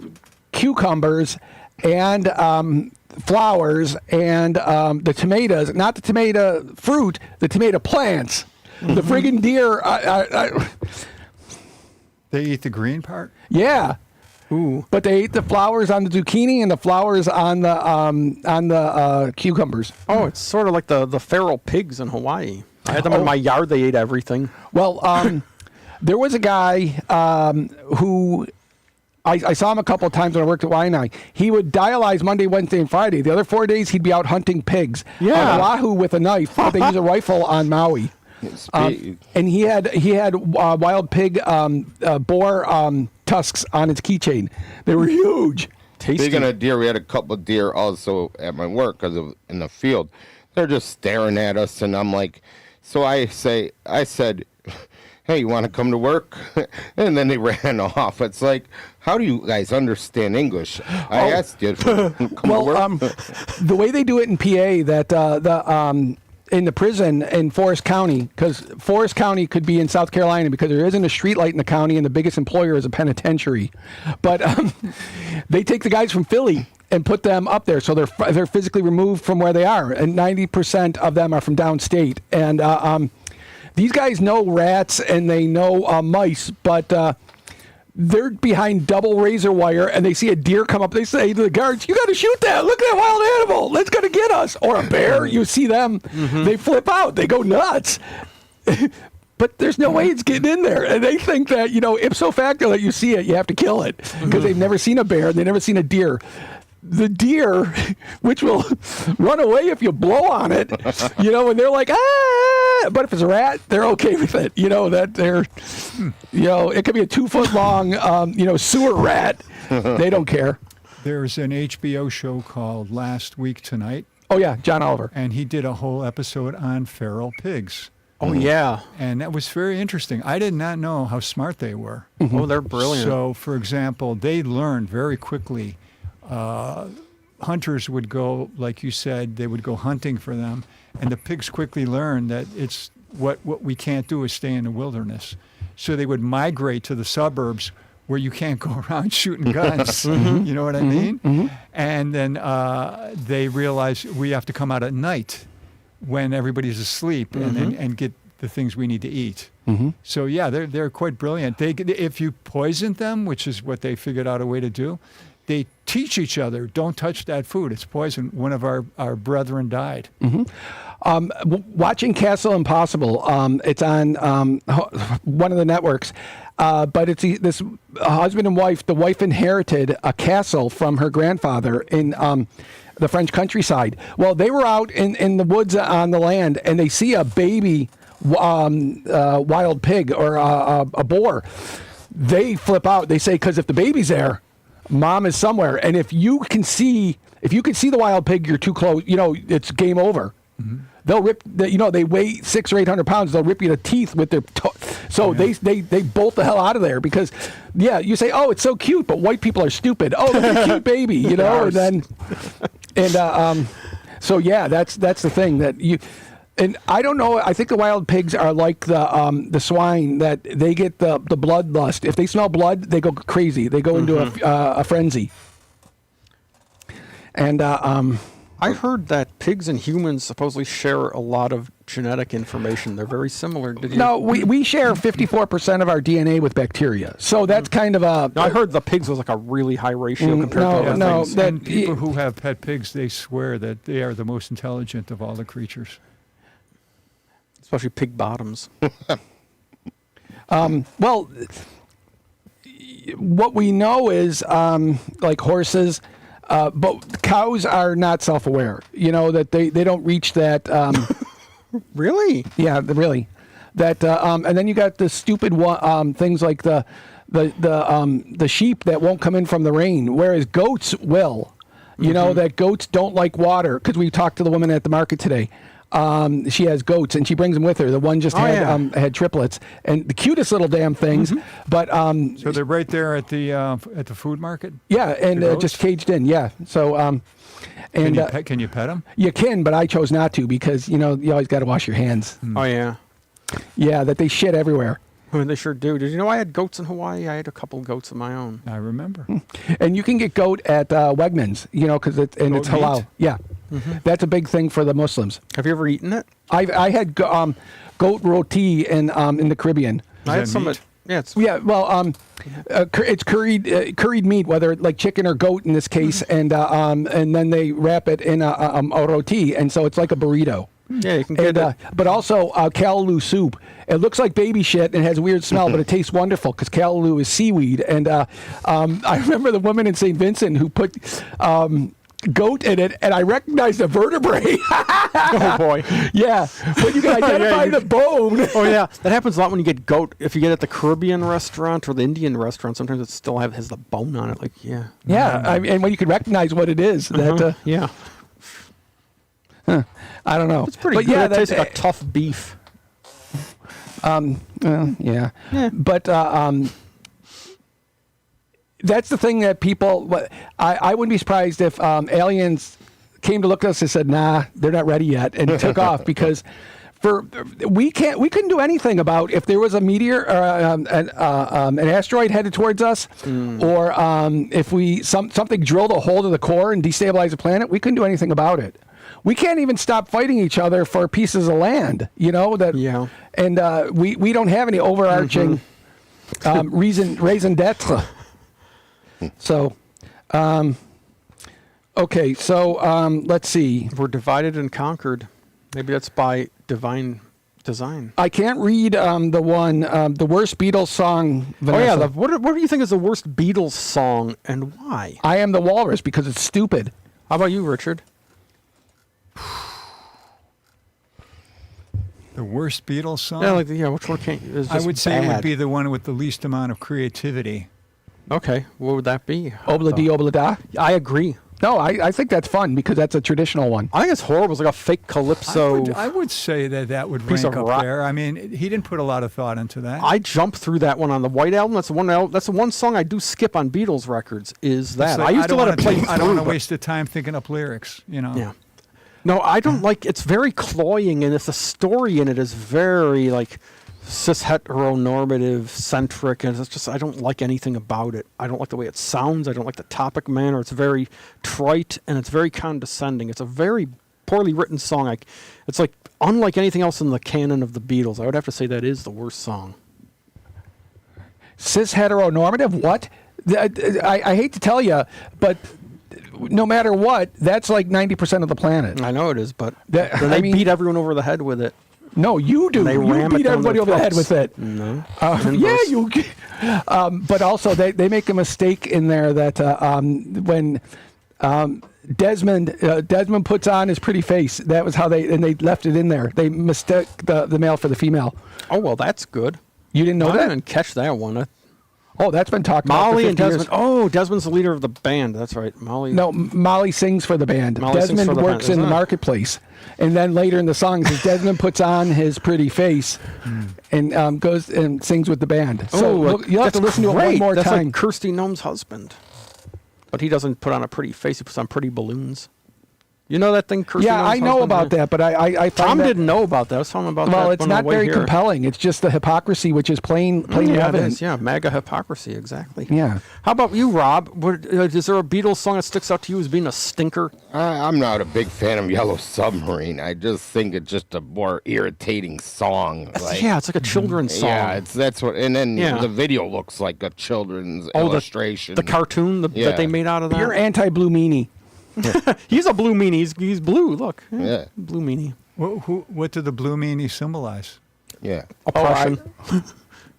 cucumbers and flowers and the tomatoes, not the tomato fruit, the tomato plants. The friggin' deer, They eat the green part? yeah. Ooh. But they ate the flowers on the zucchini and the flowers on the cucumbers. Oh, it's sort of like the feral pigs in Hawaii. I had them in my yard. They ate everything. Well, there was a guy who I saw him a couple of times when I worked at Waianae. He would dialyze Monday, Wednesday, and Friday. The other 4 days, he'd be out hunting pigs Yeah. on Oahu with a knife. But they use a rifle on Maui. And he had wild pig boar tusks on his keychain. They were huge. Tasty. Speaking of deer, we had a couple of deer also at my work because in the field. They're just staring at us, and I'm like, so I said, hey, you want to come to work? And then they ran off. It's like, how do you guys understand English? I asked you to come to work. The way they do it in PA, that in the prison in Forest County, because Forest County could be in South Carolina because there isn't a street light in the county, and the biggest employer is a penitentiary. But they take the guys from Philly and put them up there, so they're physically removed from where they are, and 90% of them are from downstate. And these guys know rats and they know mice, but they're behind double razor wire, and they see a deer come up. They say to the guards, "You got to shoot that! Look at that wild animal! That's gonna get us!" Or a bear. You see them, they flip out. They go nuts. But there's no way it's getting in there, and they think that ipso facto that you see it, you have to kill it because they've never seen a bear, and they've never seen a deer. The deer, which will run away if you blow on it, and they're like, ah! But if it's a rat, they're okay with it. That they're, it could be a 2 foot long, sewer rat. They don't care. There's an HBO show called Last Week Tonight, Oh yeah, John Oliver. and he did a whole episode on feral pigs. Oh yeah. And that was very interesting. I did not know how smart they were. Oh, they're brilliant. So, for example, they learned very quickly. Hunters would go, like you said, they would go hunting for them, and the pigs quickly learned that it's what we can't do is stay in the wilderness. So they would migrate to the suburbs where you can't go around shooting guns. You know what I mean? And then they realize we have to come out at night when everybody's asleep and get the things we need to eat. So yeah, they're quite brilliant. If you poison them, which is what they figured out a way to do, they teach each other, don't touch that food. It's poison. One of our brethren died. Watching Castle Impossible, it's on one of the networks, but it's this husband and wife. The wife inherited a castle from her grandfather in the French countryside. Well, they were out in the woods on the land, and they see a baby wild pig or a boar. They flip out. They say, because if the baby's there, Mom is somewhere, and if you can see the wild pig, you're too close. It's game over. They'll rip. They weigh 600 or 800 pounds. They'll rip you to teeth with their. So they bolt the hell out of there because, you say, oh, it's so cute, but white people are stupid. Oh, look at a cute baby, So yeah, that's the thing that you. And I don't know. I think the wild pigs are like the swine that they get the bloodlust. If they smell blood, they go crazy. They go into a frenzy. And I heard that pigs and humans supposedly share a lot of genetic information. They're very similar. Did you? No, we share 54% of our DNA with bacteria. So that's kind of a. No, I heard the pigs was like a really high ratio compared no, to other no, things. that- And people who have pet pigs, they swear that they are the most intelligent of all the creatures. Especially pig bottoms. Well, what we know is like horses, but cows are not self-aware. You know that they don't reach that. Really? Yeah, really. That and then you got the stupid things like the sheep that won't come in from the rain, whereas goats will. You know that goats don't like water because we talked to the woman at the market today. She has goats and she brings them with her. The one just had triplets and the cutest little damn things. But So they're right there at the food market. yeah, and goats? just caged in. Yeah. So Can and you pet them? you can, but I chose not to because you always got to wash your hands. Oh, yeah. Yeah, that they shit everywhere. I mean, they sure do. Did you know I had goats in Hawaii? I had a couple of goats of my own. I remember. And you can get goat at Wegmans, because it's Goat halal. meat? Yeah, that's a big thing for the Muslims. Have you ever eaten it? I had goat roti in the Caribbean. I had that some. meat? Yeah, it's Yeah, well, it's curried meat, whether like chicken or goat in this case, and then they wrap it in a roti, and so it's like a burrito. yeah. You can get And, it. but also callaloo soup. It looks like baby shit and has a weird smell, but it tastes wonderful because callaloo is seaweed. And I remember the woman in St. Vincent who put goat in it, and I recognized a vertebrae. Oh boy. Yeah, but you can identify the bone. Oh yeah, that happens a lot when you get goat. If you get at the Caribbean restaurant or the Indian restaurant, sometimes it still has the bone on it. Like yeah. Yeah, and when you can recognize what it is, that Yeah. I don't know. It's pretty but good. yeah, It tastes like a tough beef. Yeah. Yeah. But that's the thing that people. I wouldn't be surprised if aliens came to look at us and said, "Nah, they're not ready yet," and took off because. We couldn't do anything about if there was a meteor or an asteroid headed towards us, or if something drilled a hole to the core and destabilized the planet. We couldn't do anything about it. We can't even stop fighting each other for pieces of land. Yeah. And we don't have any overarching raison d'etre. So, okay. So let's see. We're divided and conquered. Maybe that's by divine design. I can't read the worst Beatles song. Vanessa. Oh yeah. What do you think is the worst Beatles song and why? I Am the Walrus because it's stupid. How about you, Richard? The worst Beatles song? Yeah, which one can't? Is I just would say it would bad? be the one with the least amount of creativity. Okay, what would that be? Obla di Obla da. I agree. No, I think that's fun because that's a traditional one. I think it's horrible. It's like a fake calypso. I would say that would Piece rank of up rock. there. I mean, he didn't put a lot of thought into that. I jumped through that one on the White Album. That's the one song I do skip on Beatles records. Is that It's like, I used to let it play I don't want to through, waste the time thinking up lyrics. Yeah. No, I don't like. It's very cloying, and the story in it is very like cis heteronormative centric, and it's just I don't like anything about it. I don't like the way it sounds. I don't like the topic manner. It's very trite and it's very condescending. It's a very poorly written song. It's like unlike anything else in the canon of the Beatles. I would have to say that is the worst song. Cis heteronormative? What? I hate to tell you, but no matter what, that's like 90% of the planet. I know it is, but That- they I mean- beat everyone over the head with it. No, you do. They You ram it beat down everybody their over the head throats. with it. No. Yeah, you. But also, they make a mistake in there that when Desmond puts on his pretty face, that was how they left it in there. They mistook the male for the female. Oh well, that's good. You didn't know I that? didn't catch that one. Oh, that's been talked about. Molly for and 50 Desmond. years. Oh, Desmond's the leader of the band. That's right. Molly. No, Molly sings for the band. Molly sings Desmond for the works band, in the isn't it? marketplace. And then later in the song, says Desmond puts on his pretty face and goes and sings with the band. So you'll have to listen to it one more that's time. like Kirsty Gnome's husband. But he doesn't put on a pretty face. He puts on pretty balloons. You know that thing? Kirstie Yeah, I Alley's know husband? about that, but I find Tom that, didn't know about that. I was talking about that. well, it's on the not way very here. compelling. It's just the hypocrisy, which is plain Yeah, it evident. is. Yeah, MAGA hypocrisy, exactly. Yeah. How about you, Rob? Is there a Beatles song that sticks out to you as being a stinker? I'm not a big fan of Yellow Submarine. I just think it's just a more irritating song. Yeah, it's like a children's song. Yeah, that's what. And then Yeah. the video looks like a children's Oh, illustration. the cartoon that Yeah. they made out of that. You're anti-Blue Meanie. He's a blue meanie. He's blue. Look, Yeah. blue meanie. What do the blue meanie symbolize? Yeah. Oppression,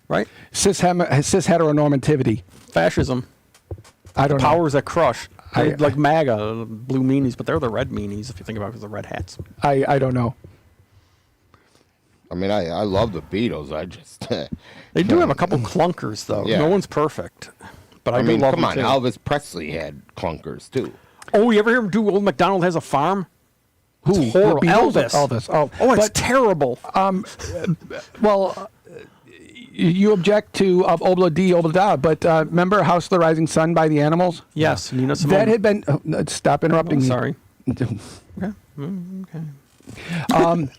right? Cis heteronormativity. Fascism. I don't know. Powers that crush. I- Like MAGA, blue meanies, but they're the red meanies if you think about it, because the red hats. I don't know. I mean, I love the Beatles. I just. They do have a couple clunkers, though. Yeah. No one's perfect. But I, I do mean, love come them on. too. Elvis Presley had clunkers too. Oh, you ever hear him do Old MacDonald Has a Farm? Who? It's horrible. The Beatles? Elvis. Elvis. Oh, it's but, terrible. well, you object to Obla Di Obla Da, but remember House of the Rising Sun by the Animals? Yes, Nina Simone. That had been. Stop interrupting me. Sorry.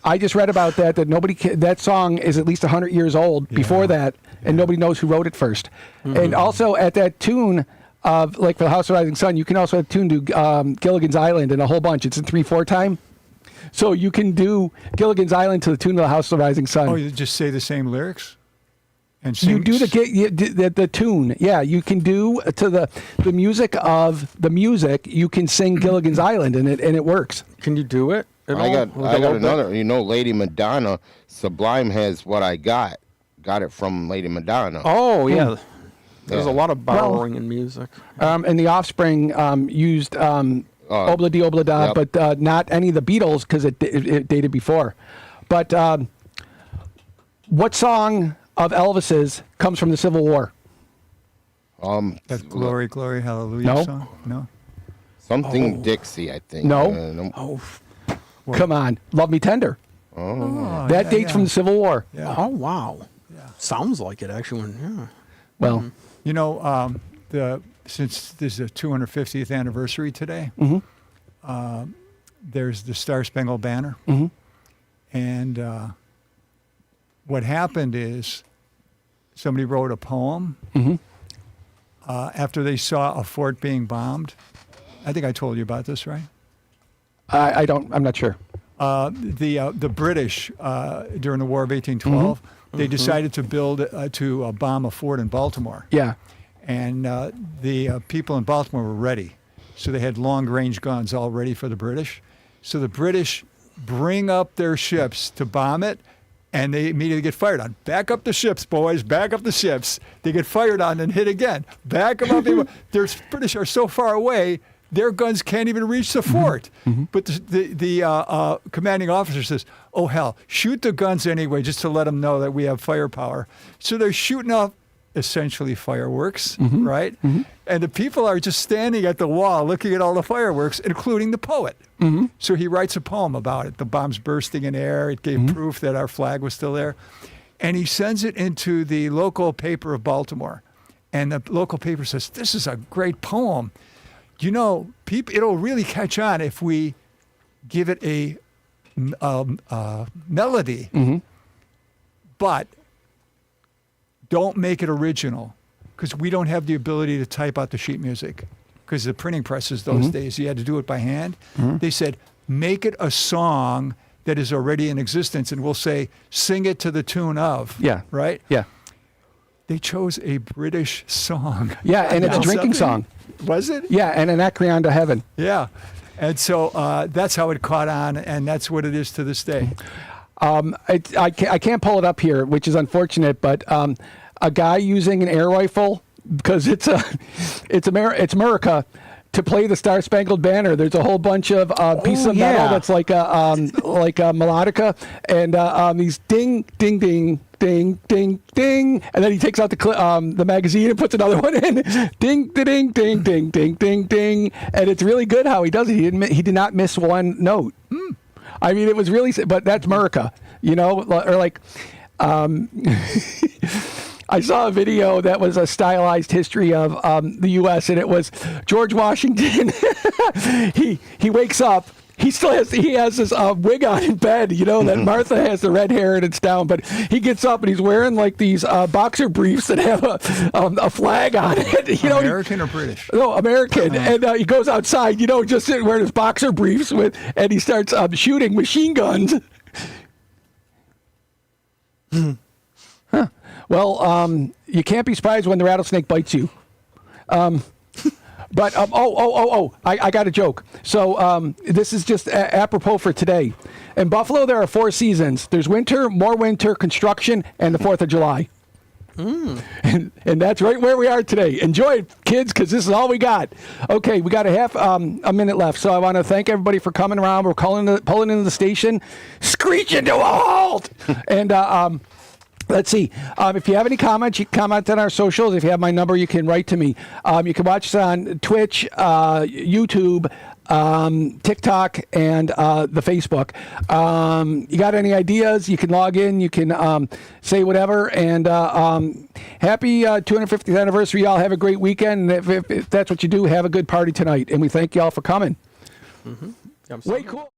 I just read about that. That nobody. That song is at least 100 years old. Before that, and nobody knows who wrote it 1st. And also at that tune of like for the House of Rising Sun, you can also have tune to Gilligan's Island and a whole bunch. It's in 3/4 time, so you can do Gilligan's Island to the tune of the House of Rising Sun. Oh, you just say the same lyrics? And sing, You do the tune, yeah. You can do to the music of the music. You can sing Gilligan's Island, and it works. Can you do it? At I all? got With a little bit? another. You know, Lady Madonna. Sublime has What I Got. Got it from Lady Madonna. Oh yeah. There's Yeah. a lot of borrowing in music. And the Offspring used Obla Di Obla Da, Yep. but not any of the Beatles because it dated before. But what song of Elvis's comes from the Civil War? that Glory, Glory, Hallelujah No. song? No. Something Dixie, I think. No. Oh, Come on, Love Me Tender. Oh, That yeah, dates yeah. from the Civil War. Yeah. oh wow. Sounds like it actually. Yeah. Well, You know, since this is the 250th anniversary today, there's the Star Spangled Banner. And what happened is somebody wrote a poem after they saw a fort being bombed. I think I told you about this, right? I don't. I'm not sure. The British during the War of 1812, they decided to build to bomb a fort in Baltimore. Yeah. And the people in Baltimore were ready. So they had long-range guns all ready for the British. So the British bring up their ships to bomb it, and they immediately get fired on. Back up the ships, boys. Back up the ships. They get fired on and hit again. Back them up. Their British are so far away, their guns can't even reach the fort. But the commanding officer says, oh, hell, shoot the guns anyway just to let them know that we have firepower. So they're shooting off essentially fireworks, right? And the people are just standing at the wall looking at all the fireworks, including the poet. So he writes a poem about it. The bombs bursting in air. It gave proof that our flag was still there. And he sends it into the local paper of Baltimore. And the local paper says, this is a great poem. You know, it'll really catch on if we give it a melody. But don't make it original, because we don't have the ability to type out the sheet music, because the printing presses those days, you had to do it by hand. They said, make it a song that is already in existence, and we'll say, sing it to the tune of. Yeah. Right? Yeah. They chose a British song. Yeah, and it's a drinking song. Was it? Yeah, and an Anacreon to Heaven. Yeah. And so that's how it caught on, and that's what it is to this day. I can't pull it up here, which is unfortunate, but a guy using an air rifle, because it's America, to play the Star Spangled Banner. There's a whole bunch of pieces of metal yeah. that's like a melodica, and these ding, ding, ding, ding, ding, ding, and then he takes out the magazine and puts another one in, ding, ding, ding, ding, ding, ding, ding, and it's really good how he does it. He did not miss one note. I mean, it was really, but that's America, you know, or like. I saw a video that was a stylized history of the U.S. and it was George Washington. he wakes up he has this wig on in bed, you know, that Martha has the red hair and it's down, but he gets up and he's wearing like these boxer briefs that have a flag on it. You know, American or British? No, American. And he goes outside, you know, just wearing his boxer briefs and he starts shooting machine guns. Huh. Well, you can't be surprised when the rattlesnake bites you. But I got a joke. So this is just apropos for today. In Buffalo, there are 4 seasons. There's winter, more winter, construction, and the 4th of July. And that's right where we are today. Enjoy it, kids, because this is all we got. Okay, we got a minute left. So I want to thank everybody for coming around. We're pulling into the station, screeching to a halt. And let's see. If you have any comments, you can comment on our socials. If you have my number, you can write to me. You can watch us on Twitch, YouTube, TikTok, and the Facebook. You got any ideas? You can log in. You can say whatever. And happy 250th anniversary, y'all. Have a great weekend. And if that's what you do, have a good party tonight. And we thank y'all for coming. Mm-hmm. Way cool.